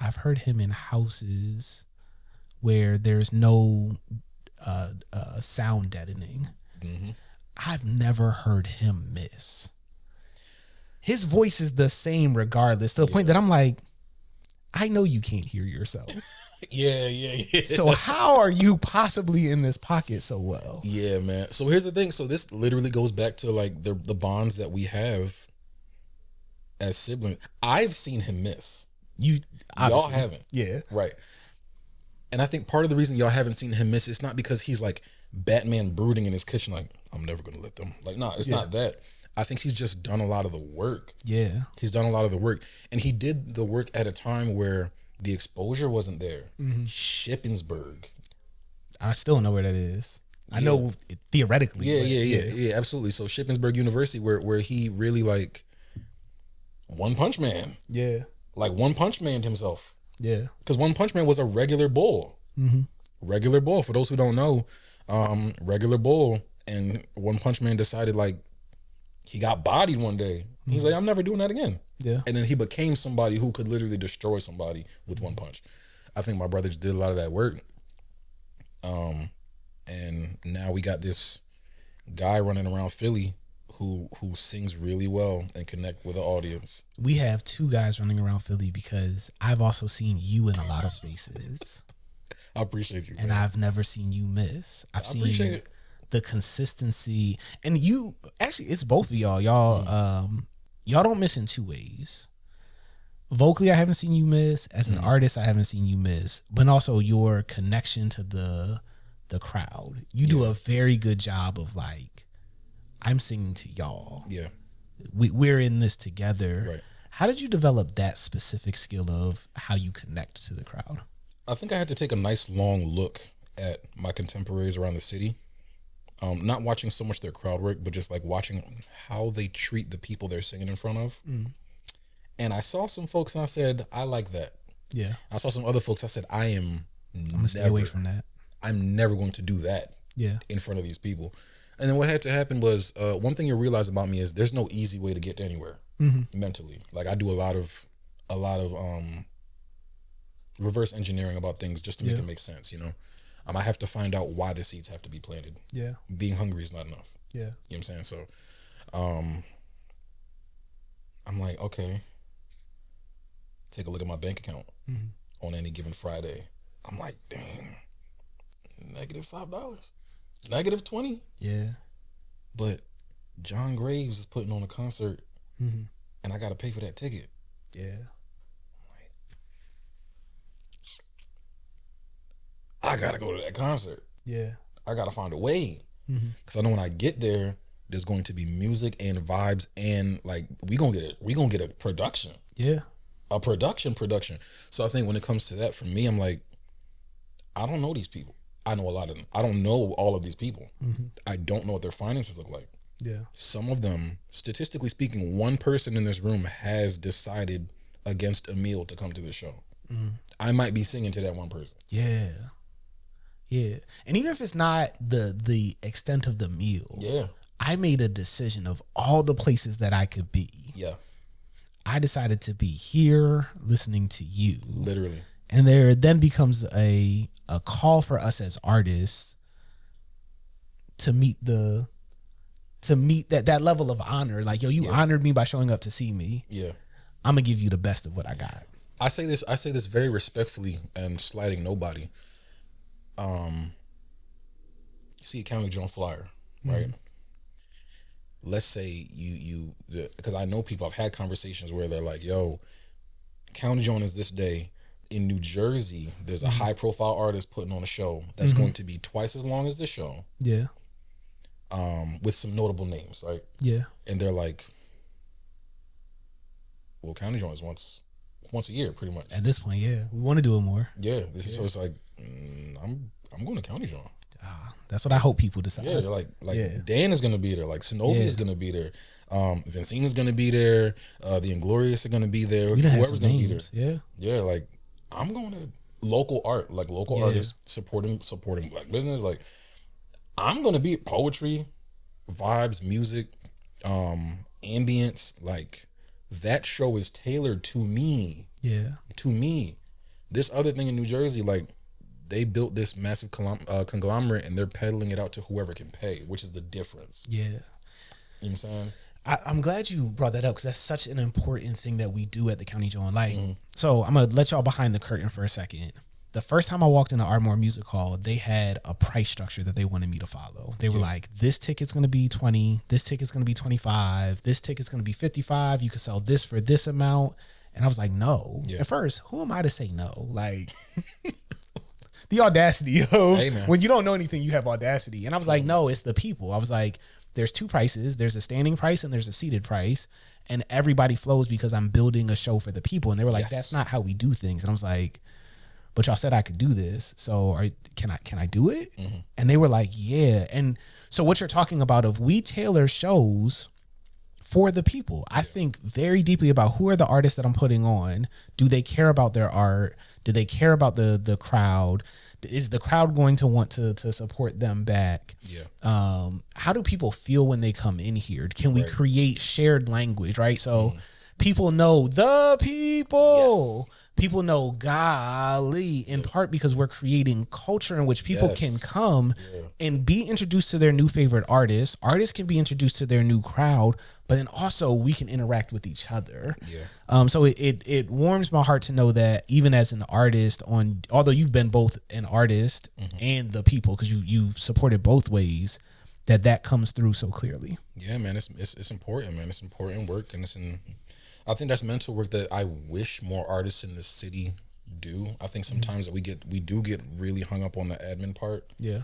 I've heard him in houses where there's no sound deadening. I've never heard him miss. His voice is the same regardless, to the point that I'm like, I know you can't hear yourself. Yeah. So how are you possibly in this pocket so well? Yeah, man. So here's the thing. So this literally goes back to like the bonds that we have as siblings. I've seen him miss. Y'all haven't. Yeah. Right. And I think part of the reason y'all haven't seen him miss is not because he's like Batman brooding in his kitchen like, I'm never going to let them. Like, nah, it's not that. I think he's just done a lot of the work. Yeah. He's done a lot of the work. And he did the work at a time where the exposure wasn't there. Shippensburg. I still don't know where that is. I know theoretically. Yeah, absolutely. So Shippensburg University where he really like One Punch Man. Yeah. Like One Punch Man himself. Yeah. Because One Punch Man was a regular bull. Regular bull. For those who don't know, regular bull. And One Punch Man decided like he got bodied one day. He's like, I'm never doing that again. Yeah. And then he became somebody who could literally destroy somebody with one punch. I think my brothers did a lot of that work. And now we got this guy running around Philly who sings really well and connect with the audience. We have two guys running around Philly because I've also seen you in a lot of spaces. I appreciate you. And man. I've never seen you miss. I've seen the consistency. And you, actually, it's both of y'all. Y'all don't miss in two ways. vocally, I haven't seen you miss. As an artist, I haven't seen you miss. But also your connection to the crowd. You do a very good job of like, I'm singing to y'all. Yeah. We're in this together. Right. How did you develop that specific skill of how you connect to the crowd? I think I had to take a nice long look at my contemporaries around the city. Not watching so much their crowd work, but just like watching how they treat the people they're singing in front of. And I saw some folks and I said, I like that. Yeah. I saw some other folks. I said, I'm gonna stay away from that. I'm never going to do that. Yeah. In front of these people. And then what had to happen was one thing you realize about me is there's no easy way to get to anywhere mentally. Like I do a lot of reverse engineering about things just to make it make sense. You know, I have to find out why the seeds have to be planted. Yeah. Being hungry is not enough. Yeah. You know what I'm saying? So, I'm like, okay, take a look at my bank account on any given Friday. I'm like, dang, -$5, -20. Yeah. But John Graves is putting on a concert and I got to pay for that ticket. Yeah. I got to go to that concert. Yeah. I got to find a way. Because I know when I get there, there's going to be music and vibes and like we gonna get a production. Yeah. A production. So I think when it comes to that, for me, I'm like, I don't know these people. I know a lot of them. I don't know all of these people. I don't know what their finances look like. Yeah. Some of them, statistically speaking, one person in this room has decided against a meal to come to the show. I might be singing to that one person. Yeah. Yeah. And even if it's not the extent of the meal. Yeah. I made a decision of all the places that I could be. Yeah. I decided to be here listening to you. Literally. And there then becomes a call for us as artists to meet that level of honor. Like, yo, you honored me by showing up to see me. Yeah. I'm gonna give you the best of what I got. I say this very respectfully and slighting nobody. You see a County Jawn flyer, right? Let's say you because I know people, I've had conversations where they're like, yo, County Jawn is this day. In New Jersey, there's a high profile artist putting on a show that's going to be twice as long as the show. Yeah. With some notable names, right? Yeah. And they're like, well, County Jawn is once a year, pretty much. At this point, yeah. We want to do it more. Yeah. So it's like, I'm going to County Jawn. That's what I hope people decide. Yeah, they're like Dan is gonna be there, like Sonovi is gonna be there, Vincine is gonna be there, the Inglorious are gonna be there, whoever's gonna be there. Yeah. Yeah, like I'm going to local art, like local artists supporting Black business. Like I'm gonna be poetry, vibes, music, ambience. Like that show is tailored to me. Yeah. To me. This other thing in New Jersey, like they built this massive conglomerate and they're peddling it out to whoever can pay, which is the difference. Yeah. You know what I'm saying? I'm glad you brought that up because that's such an important thing that we do at the County Jawn. Like, so I'm going to let y'all behind the curtain for a second. The first time I walked into Ardmore Music Hall, they had a price structure that they wanted me to follow. They were like, this ticket's going to be $20, this ticket's going to be $25, this ticket's going to be $55. You can sell this for this amount. And I was like, no. At first, who am I to say no? Like, the audacity of when you don't know anything, you have audacity. And I was like, no, it's the people. I was like, there's two prices. There's a standing price and there's a seated price. And everybody flows because I'm building a show for the people. And they were like, that's not how we do things. And I was like, but y'all said I could do this. So can I do it? And they were like, yeah. And so what you're talking about of we tailor shows for the people. I think very deeply about who are the artists that I'm putting on. Do they care about their art? Do they care about the crowd? Is the crowd going to want to support them back? Yeah. How do people feel when they come in here? Can we create shared language, right? So people know the people. Yes. People know golly, in part because we're creating culture in which people can come and be introduced to their new favorite artists. Artists can be introduced to their new crowd, but then also we can interact with each other. Yeah. So it warms my heart to know that even as an artist, although you've been both an artist and the people, because you've supported both ways, that comes through so clearly. Yeah, man, it's important, man. It's important work, and I think that's mental work that I wish more artists in the city do. I think sometimes that we do get really hung up on the admin part. Yeah.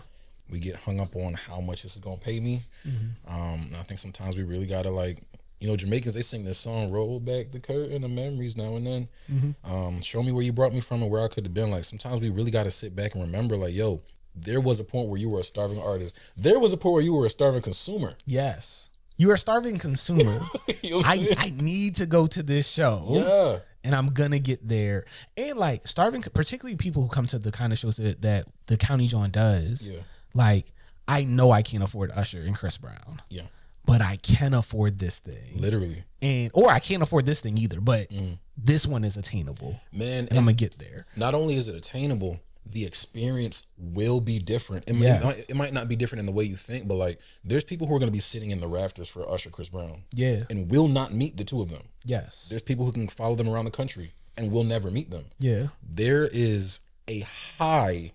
We get hung up on how much this is gonna pay me. And I think sometimes we really gotta, like, you know, Jamaicans, they sing this song, roll back the curtain of memories now and then. Show me where you brought me from and where I could have been. Like, sometimes we really gotta sit back and remember, like, yo, there was a point where you were a starving artist. There was a point where you were a starving consumer. Yes. You are a starving consumer. You know what I'm saying? I need to go to this show. Yeah. And I'm gonna get there. And like starving, particularly people who come to the kind of shows that the County Jawn does. Yeah. Like, I know I can't afford Usher and Chris Brown. Yeah. But I can afford this thing. Literally. Or I can't afford this thing either, but this one is attainable. Man. And I'm gonna get there. Not only is it attainable, the experience will be different. It might not be different in the way you think, but like, there's people who are going to be sitting in the rafters for Usher, Chris Brown. Yeah. And will not meet the two of them. Yes. There's people who can follow them around the country and will never meet them. Yeah. There is a high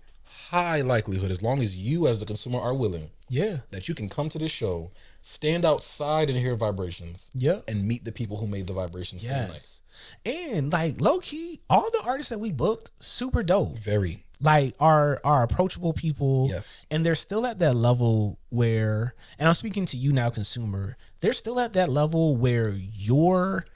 likelihood, as long as you as the consumer are willing, that you can come to this show, stand outside and hear vibrations, and meet the people who made the vibrations. Yes. And like, low key, all the artists that we booked, super dope. Very. Like, are approachable people. Yes. And they're still at that level where, and I'm speaking to you now, consumer, they're still at that level where your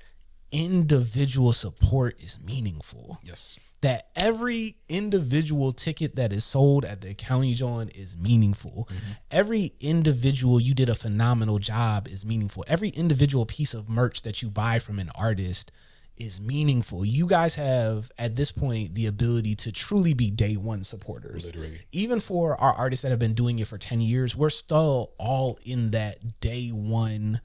individual support is meaningful. Yes. That every individual ticket that is sold at the County Jawn is meaningful. Every individual, you did a phenomenal job, is meaningful. Every individual piece of merch that you buy from an artist is meaningful. You guys have, at this point, the ability to truly be day one supporters. Literally. Even for our artists that have been doing it for 10 years, we're still all in that day one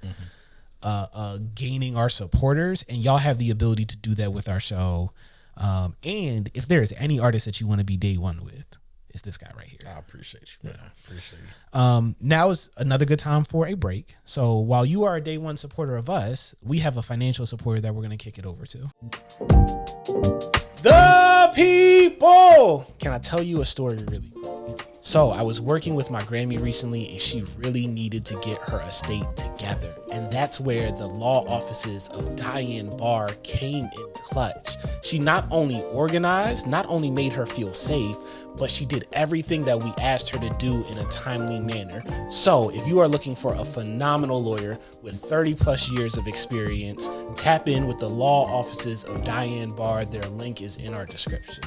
gaining our supporters, and y'all have the ability to do that with our show. And if there's any artist that you want to be day one with, it's this guy right here. I appreciate you, man. I appreciate you. Now is another good time for a break. So while you are a day one supporter of us, we have a financial supporter that we're going to kick it over to. The people! Can I tell you a story really quick? So I was working with my Grammy recently, and she really needed to get her estate together. And that's where the law offices of Diane Barr came in clutch. She not only organized, not only made her feel safe, but she did everything that we asked her to do in a timely manner. So if you are looking for a phenomenal lawyer with 30 plus years of experience, tap in with the law offices of Diane Barr. Their link is in our description.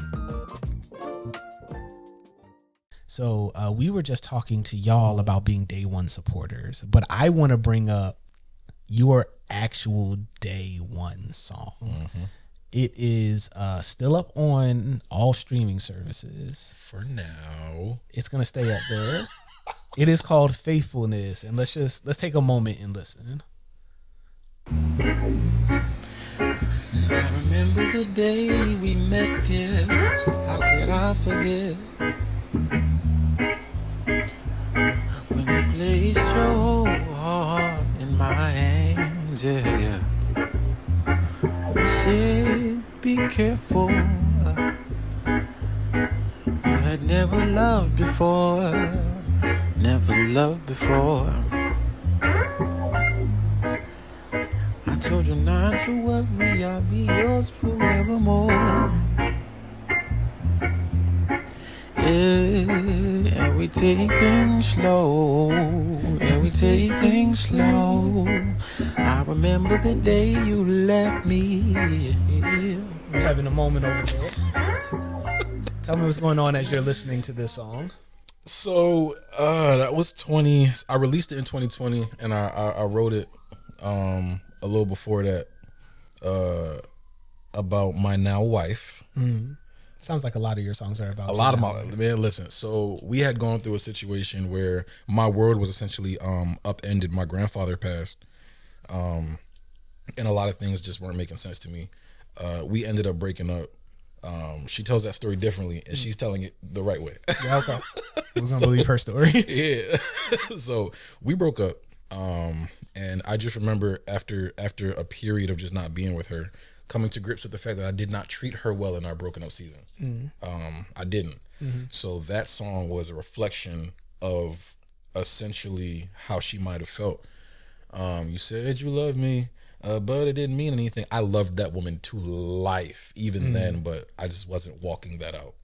So we were just talking to y'all about being day one supporters, but I want to bring up your actual day one song. It is still up on all streaming services. For now. It's going to stay up there. It is called Faithfulness. And let's take a moment and listen. I remember the day we met, dear. How could I forget? When you placed your whole heart in my hands, yeah. You said, be careful. You had never loved before. Never loved before. I told you not to worry, I'll be yours forevermore. And we take things slow, and we take things slow. I remember the day you left me. We're having a moment over there. Tell me what's going on as you're listening to this song. So that was I released it in 2020, and I wrote it a little before that about my now wife. Sounds like a lot of your songs are about a lot of my man. Listen, so we had gone through a situation where my world was essentially upended. My grandfather passed, and a lot of things just weren't making sense to me. We ended up breaking up. She tells that story differently, and she's telling it the right way. Yeah, okay. We're gonna believe her story. Yeah. So we broke up, and I just remember after a period of just not being with her, coming to grips with the fact that I did not treat her well in our broken up season. I didn't. So that song was a reflection of essentially how she might have felt. You said you love me. but it didn't mean anything. I loved that woman to life even then, but I just wasn't walking that out.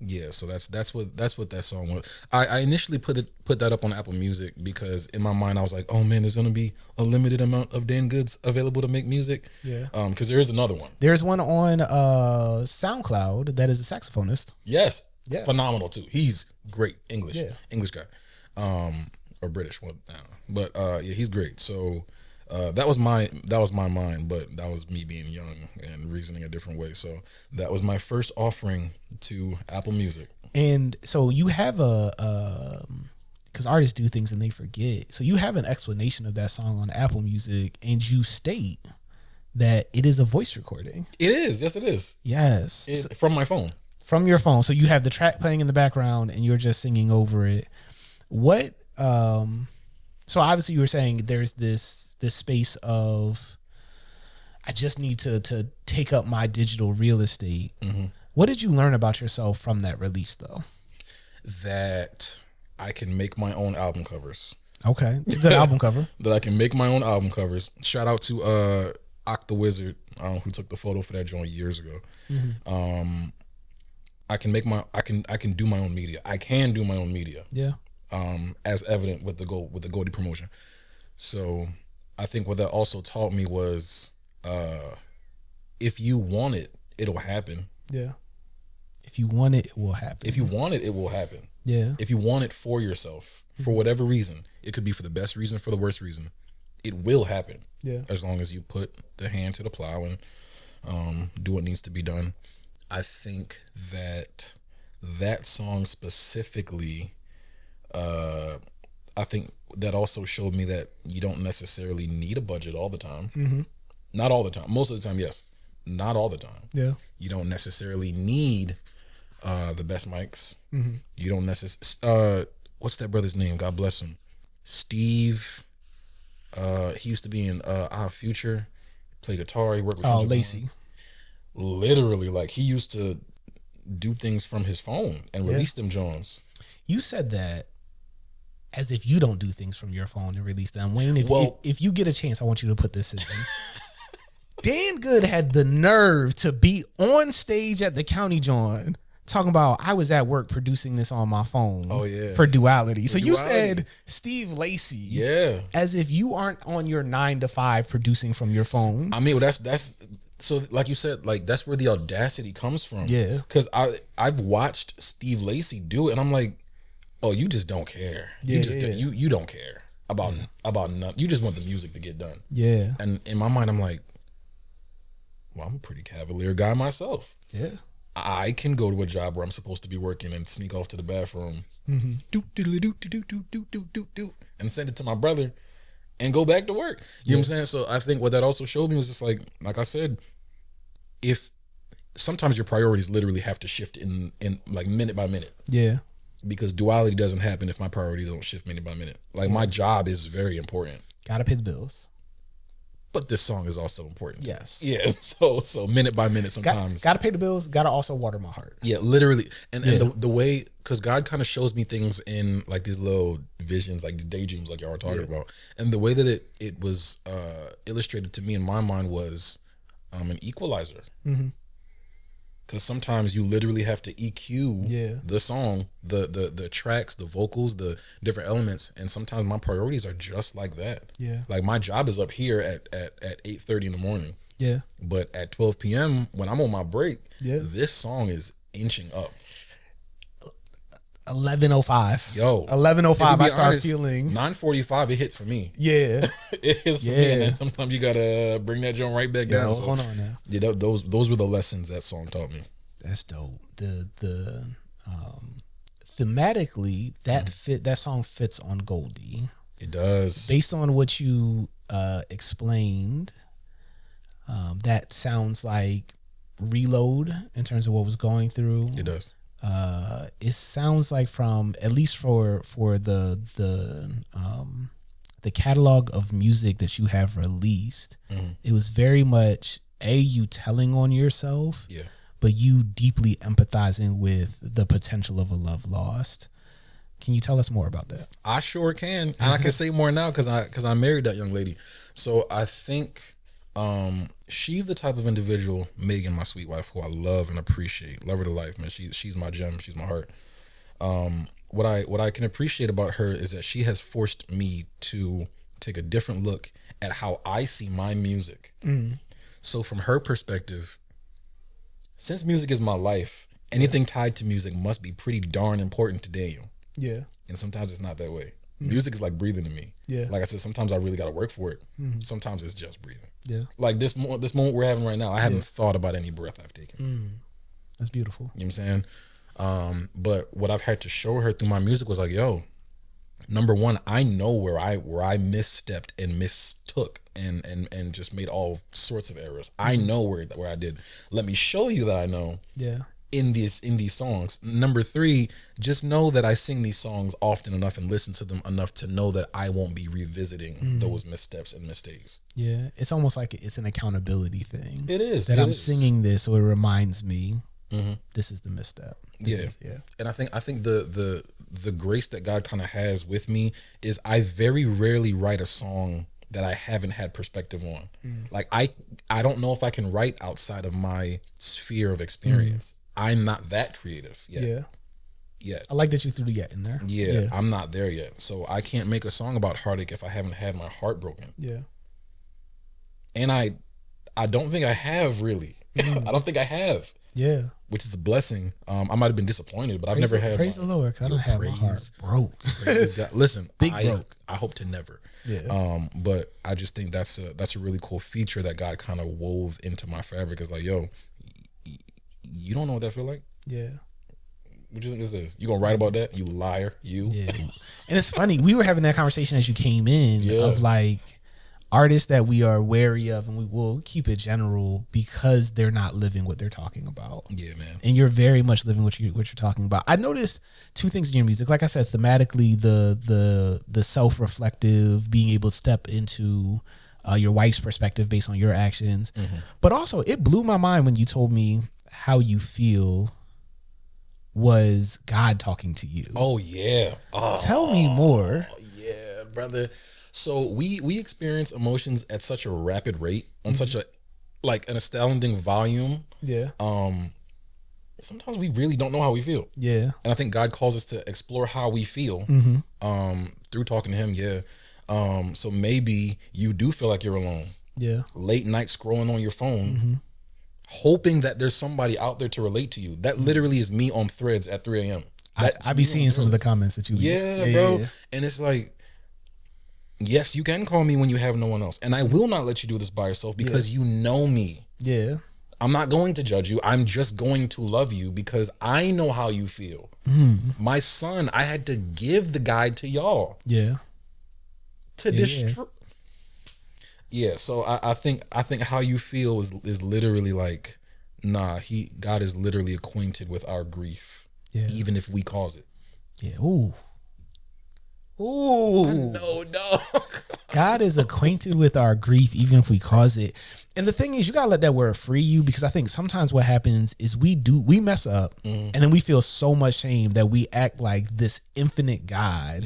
Yeah, so that's what that song was. I initially put that up on Apple Music because in my mind I was like, oh man, there's gonna be a limited amount of Dan Goods available to make music. Yeah. Because there is another one. There's one on SoundCloud that is a saxophonist. Yes. Yeah. Phenomenal too. He's great. English. Yeah. English guy. Or British one. I don't know. But yeah, he's great. So that was my mind, but that was me being young and reasoning a different way. So that was my first offering to Apple Music. And so you have because artists do things and they forget. So you have an explanation of that song on Apple Music, and you state that it is a voice recording. It is. Yes, it is. Yes. From my phone. From your phone. So you have the track playing in the background and you're just singing over it. What, so obviously you were saying there's this space of, I just need to take up my digital real estate. Mm-hmm. What did you learn about yourself from that release though? That I can make my own album covers. Okay. It's a good album cover. That I can make my own album covers. Shout out to Ock the Wizard, who took the photo for that joint years ago. Mm-hmm. I can do my own media. I can do my own media. Yeah. As evident with the Goode promotion. So I think what that also taught me was, if you want it, it'll happen. Yeah. If you want it, it will happen. If you want it, it will happen. Yeah. If you want it for yourself, for whatever reason, it could be for the best reason, for the worst reason, it will happen. Yeah. As long as you put the hand to the plow and do what needs to be done. I think that song specifically, I think that also showed me that you don't necessarily need a budget all the time. Mm-hmm. Not all the time. Most of the time, yes. Not all the time. Yeah. You don't necessarily need the best mics. Mm-hmm. You don't necessarily. What's that brother's name? God bless him. Steve. He used to be in Our Future. Play guitar. He worked with Lacey. Literally, like he used to do things from his phone and release them Johns. You said that as if you don't do things from your phone and release them. Wayne, if you get a chance, I want you to put this in. Dan Goode had the nerve to be on stage at the County Jawn talking about, I was at work producing this on my phone. Oh yeah, for Duality. So you said Steve Lacey. Yeah, as if you aren't on your 9 to 5 producing from your phone. I mean, that's so. Like you said, like that's where the audacity comes from. Yeah, because I've watched Steve Lacey do it, and I'm like, oh, you just don't care. Yeah, you don't care about nothing. You just want the music to get done. Yeah, and in my mind, I'm like, well, I'm a pretty cavalier guy myself. Yeah. I can go to a job where I'm supposed to be working and sneak off to the bathroom, and send it to my brother and go back to work. You know what I'm saying? So I think what that also showed me was just like I said, if sometimes your priorities literally have to shift in like minute by minute. Yeah. Because duality doesn't happen if my priorities don't shift minute by minute. Like my job is very important. Gotta pay the bills. But this song is also important. Yes. Yeah. So minute by minute sometimes. Gotta pay the bills. Gotta also water my heart. Yeah, literally. And the way, because God kind of shows me things in like these little visions, like these daydreams, like y'all were talking about. And the way that it was illustrated to me in my mind was an equalizer. Mm-hmm. Because sometimes you literally have to EQ the song, the tracks, the vocals, the different elements, and sometimes my priorities are just like that. Yeah, like my job is up here at 8:30 in the morning. Yeah, but at 12 p.m. when I'm on my break, this song is inching up. 11:05. Yo, 11:05. I start feeling 9:45. It hits for me. Yeah, it hits for me. And then sometimes you gotta bring that joint right back down. What's going on now? Yeah, those were the lessons that song taught me. That's dope. The thematically that song fits on Goldie. It does. Based on what you explained, that sounds like Reload in terms of what was going through. It does. It sounds like from at least for the catalog of music that you have released, it was very much you telling on yourself, but you deeply empathizing with the potential of a love lost. Can you tell us more about that? I sure can. And I can say more now because I married that young lady. So I think she's the type of individual, Megan, my sweet wife, who I love and appreciate. Love her to life, man. She's my gem. She's my heart. What I can appreciate about her is that she has forced me to take a different look at how I see my music. So from her perspective, since music is my life, anything tied to music must be pretty darn important to Daniel. Yeah. And sometimes it's not that way. Music is like breathing to me. Yeah. Like I said, sometimes I really got to work for it. Sometimes it's just breathing. Yeah. Like this moment we're having right now, I haven't thought about any breath I've taken. That's beautiful. You know what I'm saying? But what I've had to show her through my music was like, yo, number one, I know where I misstepped and mistook and just made all sorts of errors. I know where I did. Let me show you that I know. Yeah. In these songs. Number three, just know that I sing these songs often enough and listen to them enough to know that I won't be revisiting those missteps and mistakes. Yeah. It's almost like it's an accountability thing. It is. That I'm singing this so it reminds me this is the misstep. This is. And I think the grace that God kind of has with me is I very rarely write a song that I haven't had perspective on. Like I don't know if I can write outside of my sphere of experience. I'm not that creative yet. Yeah. I like that you threw the yet in there. Yeah, I'm not there yet. So I can't make a song about heartache if I haven't had my heart broken. Yeah. And I don't think I have really. I don't think I have. Yeah. Which is a blessing. I might have been disappointed, but I've never had. Praise the Lord, because I don't have my heart broke. Praise God. Listen, broke. I hope to never. Yeah. But I just think that's a really cool feature that God kind of wove into my fabric. Is like, yo, you don't know what that feel like? Yeah. What do you think this is? You gonna write about that? You liar, you. Yeah. And it's funny, we were having that conversation as you came in of like artists that we are wary of, and we will keep it general because they're not living what they're talking about. Yeah, man. And you're very much living what you're talking about. I noticed two things in your music. Like I said, thematically, the self-reflective, being able to step into your wife's perspective based on your actions. But also, it blew my mind when you told me how you feel was God talking to you. Oh yeah. Tell me more. Yeah, brother. So we experience emotions at such a rapid rate on such a an astounding volume. Yeah. Sometimes we really don't know how we feel. Yeah. And I think God calls us to explore how we feel through talking to him. Yeah. So maybe you do feel like you're alone. Yeah. Late night scrolling on your phone, hoping that there's somebody out there to relate to you. That literally is me on Threads at 3 a.m. I be seeing some of the comments that you leave. Yeah, bro. Yeah. And it's like, yes, you can call me when you have no one else. And I will not let you do this by yourself because you know me. Yeah. I'm not going to judge you. I'm just going to love you because I know how you feel. My son, I had to give the guide to y'all. Yeah. To destroy. Yeah, so I think how you feel is literally like, God is literally acquainted with our grief, even if we cause it. Yeah. Ooh. No, dog. God is acquainted with our grief, even if we cause it. And the thing is, you gotta let that word free you, because I think sometimes what happens is we mess up, and then we feel so much shame that we act like this infinite God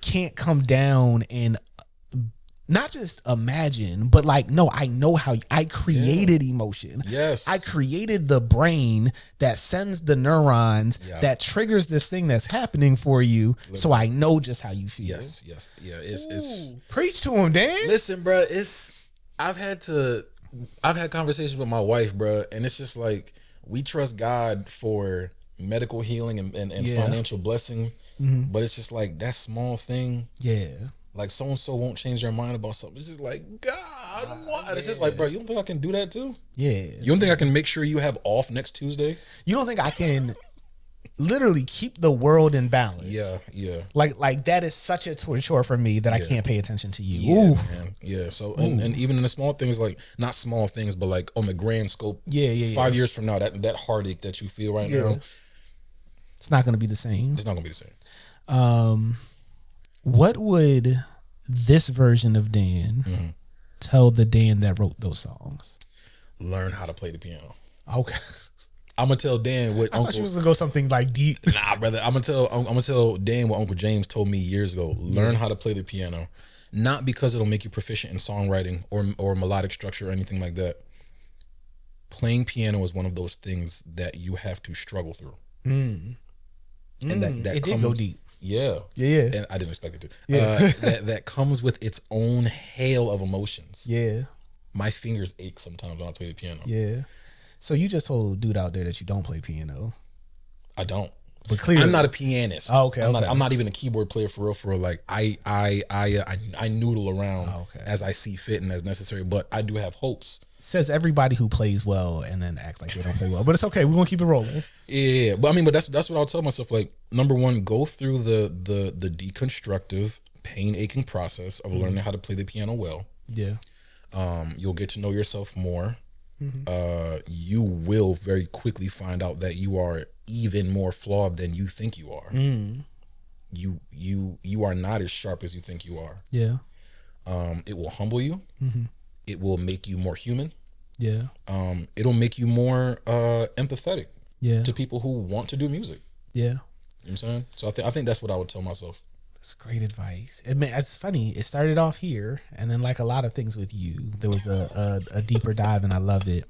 can't come down and not just imagine, but like, no, I know how I created emotion. Yes. I created the brain that sends the neurons that triggers this thing that's happening for you. So I know just how you feel. Yes. Yeah. It's preach to him, Dan. Listen, bro, I've had conversations with my wife, bro, and it's just like, we trust God for medical healing and financial blessing. But it's just like that small thing. Yeah. Like so-and-so won't change their mind about something. It's just like, God, what? It's just like, bro, you don't think I can do that too? Yeah. You don't think I can make sure you have off next Tuesday? You don't think I can literally keep the world in balance? Yeah. Like that is such a chore for me that I can't pay attention to you. Yeah, man. Yeah. So and even in the small things, like not small things, but like on the grand scope. 5 years from now, that heartache that you feel right now, it's not going to be the same. It's not going to be the same. What would this version of Dan tell the Dan that wrote those songs? Learn how to play the piano. Okay. I'm gonna tell Dan what I thought you was gonna go something like deep. Nah, brother. I'm gonna tell Dan what Uncle James told me years ago. Learn how to play the piano, not because it'll make you proficient in songwriting or melodic structure or anything like that. Playing piano is one of those things that you have to struggle through. And that it comes, did go deep. Yeah. And I didn't expect it to. Yeah. That comes with its own hail of emotions. Yeah. My fingers ache sometimes when I play the piano. Yeah. So you just told dude out there that you don't play piano. I don't. But clearly, I'm not a pianist. Oh, okay. I'm not even a keyboard player for real. Like I noodle around as I see fit and as necessary. But I do have hopes. Says everybody who plays well and then acts like they don't play well. But it's okay. We're gonna keep it rolling. Yeah, but that's what I'll tell myself. Like, number one, go through the deconstructive, pain aching process of learning how to play the piano well. Yeah. You'll get to know yourself more. You will very quickly find out that you are even more flawed than you think you are. You are not as sharp as you think you are. Yeah. It will humble you. It will make you more human. Yeah. It'll make you more empathetic. Yeah. To people who want to do music. Yeah. You know what I'm saying? So I think that's what I would tell myself. That's great advice. It's funny. It started off here, and then like a lot of things with you, there was a deeper dive, and I love it.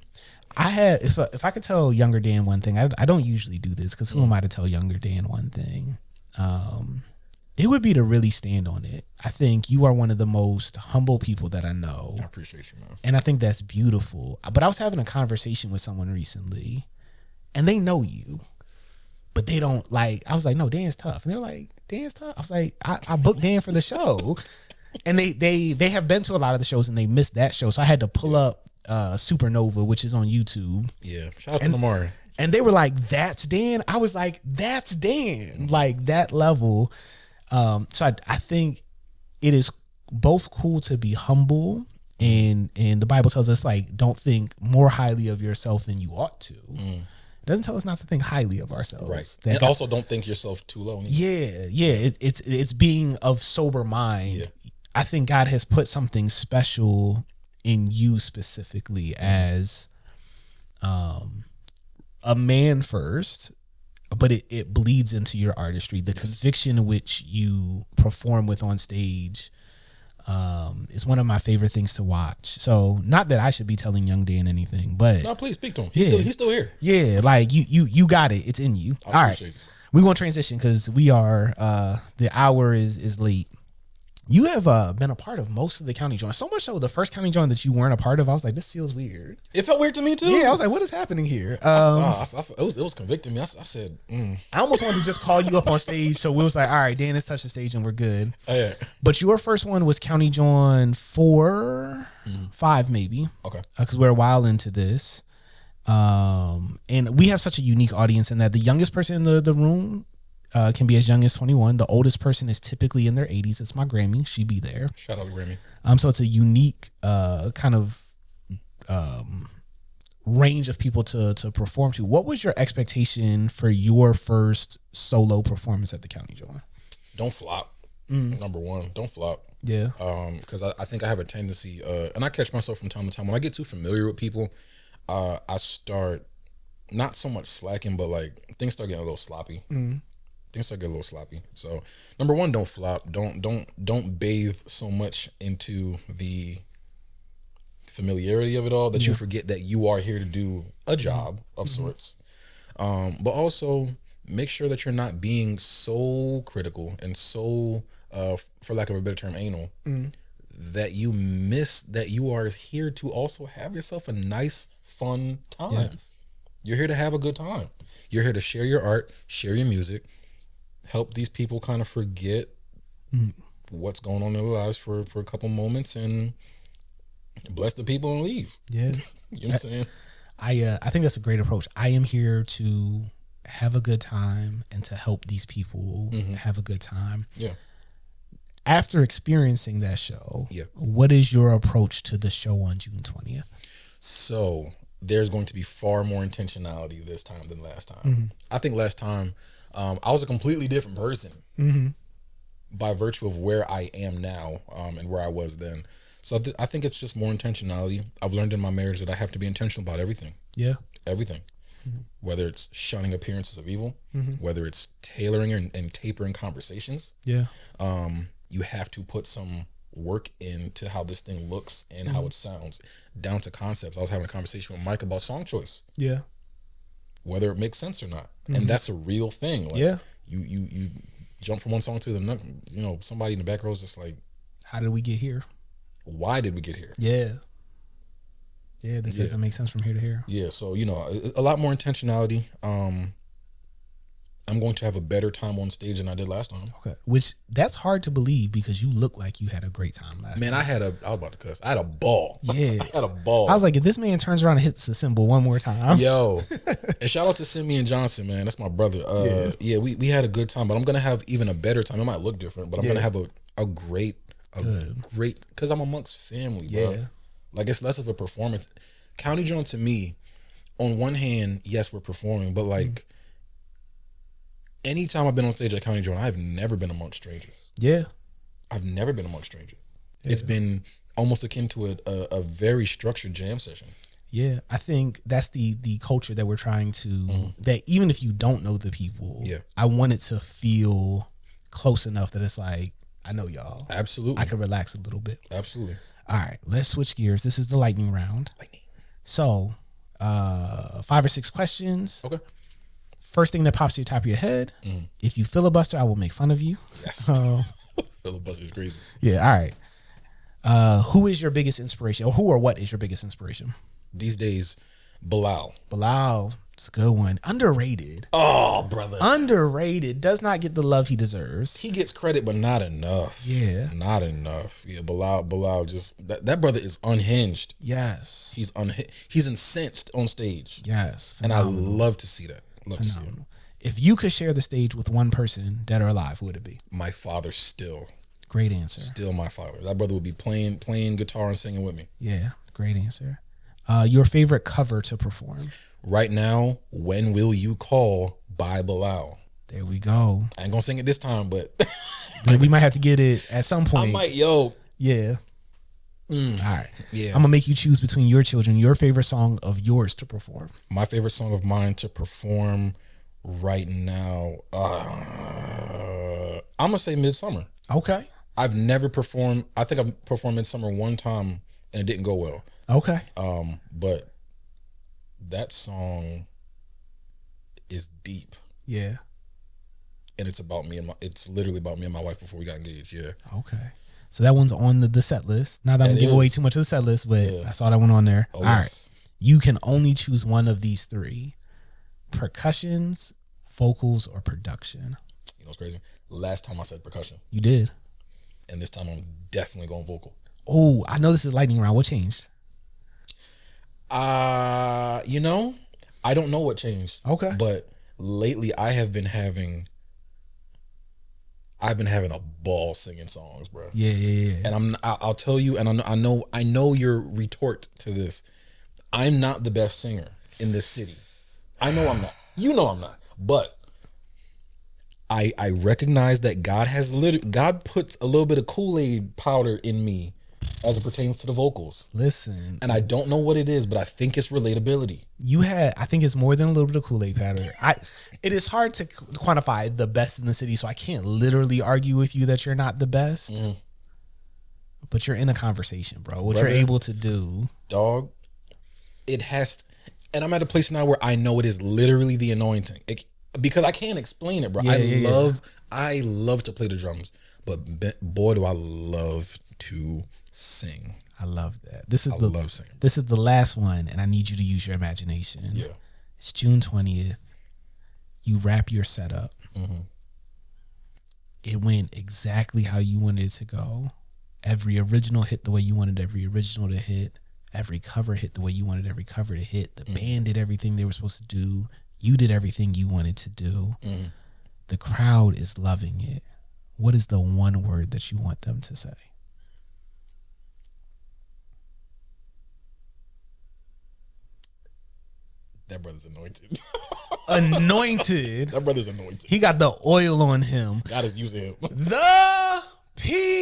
I had if I could tell younger Dan one thing, I don't usually do this because who am I to tell younger Dan one thing? It would be to really stand on it. I think you are one of the most humble people that I know. I appreciate you, man. And I think that's beautiful. But I was having a conversation with someone recently, and they know you, but they don't like. I was like, no, Dan's tough, and they're like, Dan's tough. I was like, I booked Dan for the show, and they have been to a lot of the shows, and they missed that show, so I had to pull up Supernova, which is on YouTube. Yeah, shout out to Lamar. And they were like, that's Dan. I was like, that's Dan. Like that level. So I think it is both cool to be humble, and the Bible tells us like don't think more highly of yourself than you ought to. It doesn't tell us not to think highly of ourselves. Right. And also don't think yourself too low. Yeah. It's being of sober mind. Yeah. I think God has put something special in you specifically as a man first, but it bleeds into your artistry. The conviction in which you perform with on stage is one of my favorite things to watch. So not that I should be telling young Dan anything, but no, please speak to him. He's still here. Yeah, like you got it. It's in you. All right, we're gonna transition because we are the hour is late. You have been a part of most of the county joint. So much so, the first county joint that you weren't a part of, I was like, this feels weird. It felt weird to me too. Yeah, I was like, what is happening here? It was convicting me. I said, I almost wanted to just call you up on stage. So we was like, all right, Dan has touched the stage and we're good. Oh, yeah. But your first one was County Joint 4, 5 maybe. Okay. Because we're a while into this. And we have such a unique audience in that the youngest person in the room can be as young as 21. The oldest person is typically in their 80s. It's my Grammy. She be there. Shout out to Grammy. So it's a unique kind of range of people to perform to. What was your expectation for your first solo performance at the County Joint? Don't flop. Number one, don't flop. Yeah. Because I think I have a tendency, and I catch myself from time to time when I get too familiar with people, I start not so much slacking, but like things start getting a little sloppy. Things start getting a little sloppy. So number one, don't flop. Don't bathe so much into the familiarity of it all that you forget that you are here to do a job of sorts. But also make sure that you're not being so critical and so, for lack of a better term, anal, that you miss that you are here to also have yourself a nice, fun time. Yes. You're here to have a good time. You're here to share your art, share your music, help these people kind of forget what's going on in their lives for a couple moments and bless the people and leave. Yeah. You know what I'm saying? I think that's a great approach. I am here to have a good time and to help these people have a good time. Yeah. After experiencing that show, what is your approach to the show on June 20th? So there's going to be far more intentionality this time than last time. I think last time I was a completely different person by virtue of where I am now and where I was then. So I think it's just more intentionality. I've learned in my marriage that I have to be intentional about everything. Yeah. Everything. whether it's shunning appearances of evil, whether it's tailoring and tapering conversations. Yeah. You have to put some work into how this thing looks and how it sounds, down to concepts. I was having a conversation with Mike about song choice. Yeah. Whether it makes sense or not. And that's a real thing. Like, Yeah. You jump from one song to the next. You know, somebody in the back row is just like, how did we get here? Why did we get here? Yeah. Yeah, this doesn't make sense from here to here. Yeah, so, you know, a lot more intentionality. I'm going to have a better time on stage than I did last time. Okay. Which, that's hard to believe because you look like you had a great time last time. Man, I was about to cuss. I had a ball. Yeah. I had a ball. I was like, if this man turns around and hits the cymbal one more time. Yo. And shout out to Simeon Johnson, man. That's my brother. Yeah, we had a good time, but I'm going to have even a better time. It might look different, but I'm going to have a great, because I'm amongst family, bro. Yeah. Like, it's less of a performance. County Jawn, to me, on one hand, yes, we're performing, but like, anytime I've been on stage at County Jawn, I've never been amongst strangers. Yeah. I've never been amongst strangers. Yeah. It's been almost akin to a very structured jam session. Yeah, I think that's the culture that we're trying to, that even if you don't know the people, I want it to feel close enough that it's like, I know y'all. Absolutely. I can relax a little bit. Absolutely. All right, let's switch gears. This is the lightning round. So, 5 or 6 questions. Okay. First thing that pops to the top of your head. If you filibuster, I will make fun of you. Yes. Filibuster is crazy. Yeah, all right. Who is your biggest inspiration? Or who or what is your biggest inspiration? These days, Bilal. Bilal. It's a good one. Underrated. Oh, brother. Underrated. Does not get the love he deserves. He gets credit, but not enough. Yeah. Not enough. Yeah, Bilal just, that brother is unhinged. Yes. He's incensed on stage. Yes. Phenomenal. And I love to see that. Love to see it. If you could share the stage with one person, dead or alive, who would it be? My father still. Great answer. Still my father. That brother would be playing guitar and singing with me. Yeah. Great answer. Your favorite cover to perform? Right now, When Will You Call by Bilal. There we go. I ain't gonna sing it this time, but we might have to get it at some point. I might, Yeah. All right. Yeah. I'm gonna make you choose between your children, your favorite song of yours to perform. My favorite song of mine to perform right now, I'm gonna say Midsummer. Okay. I've never performed. I think I've performed Midsummer one time and it didn't go well. Okay. But that song is deep. Yeah. And it's about me and it's literally about me and my wife before we got engaged. Yeah. Okay. So that one's on the set list. Not that I'm gonna give away too much of the set list, but I saw that one on there. All right. You can only choose one of these 3: percussions, vocals, or production. You know what's crazy? Last time I said percussion. You did. And this time I'm definitely going vocal. Oh, I know this is lightning round. What changed? You know, I don't know what changed. Okay. But lately I've been having a ball singing songs, bro. Yeah. And I'll tell you, and I know your retort to this. I'm not the best singer in this city. I know I'm not. You know I'm not. But I recognize that God puts a little bit of Kool-Aid powder in me as it pertains to the vocals. Listen. And I don't know what it is, but I think it's relatability. I think it's more than a little bit of Kool-Aid powder. It is hard to quantify the best in the city, so I can't literally argue with you that you're not the best. But you're in a conversation, bro. What you're able to do. Dog, it has, and I'm at a place now where I know it is literally the anointing. Because I can't explain it, bro. I love to play the drums, but boy, do I love to sing. I love that. I love singing. This is the last one, and I need you to use your imagination. Yeah. It's June 20th. You wrap your setup. It went exactly how you wanted it to go. Every original hit the way you wanted every original to hit. Every cover hit the way you wanted every cover to hit. The band did everything they were supposed to do. You did everything you wanted to do. The crowd is loving it. What is the one word that you want them to say? That brother's anointed. Anointed. That brother's anointed. He got the oil on him. God is using him. The people.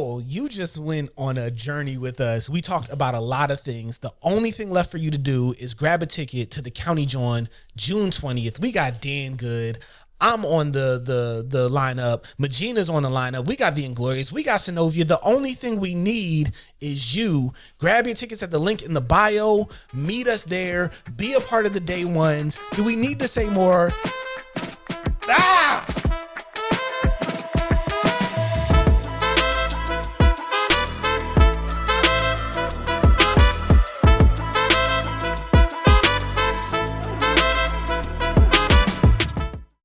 Cole, you just went on a journey with us. We talked about a lot of things. The only thing left for you to do is grab a ticket to the County Jawn, June 20th. We got Dan Goode. I'm on the lineup. Magina's on the lineup. We got the Inglorious. We got Synovia. The only thing we need is you. Grab your tickets at the link in the bio. Meet us there. Be a part of the day ones. Do we need to say more?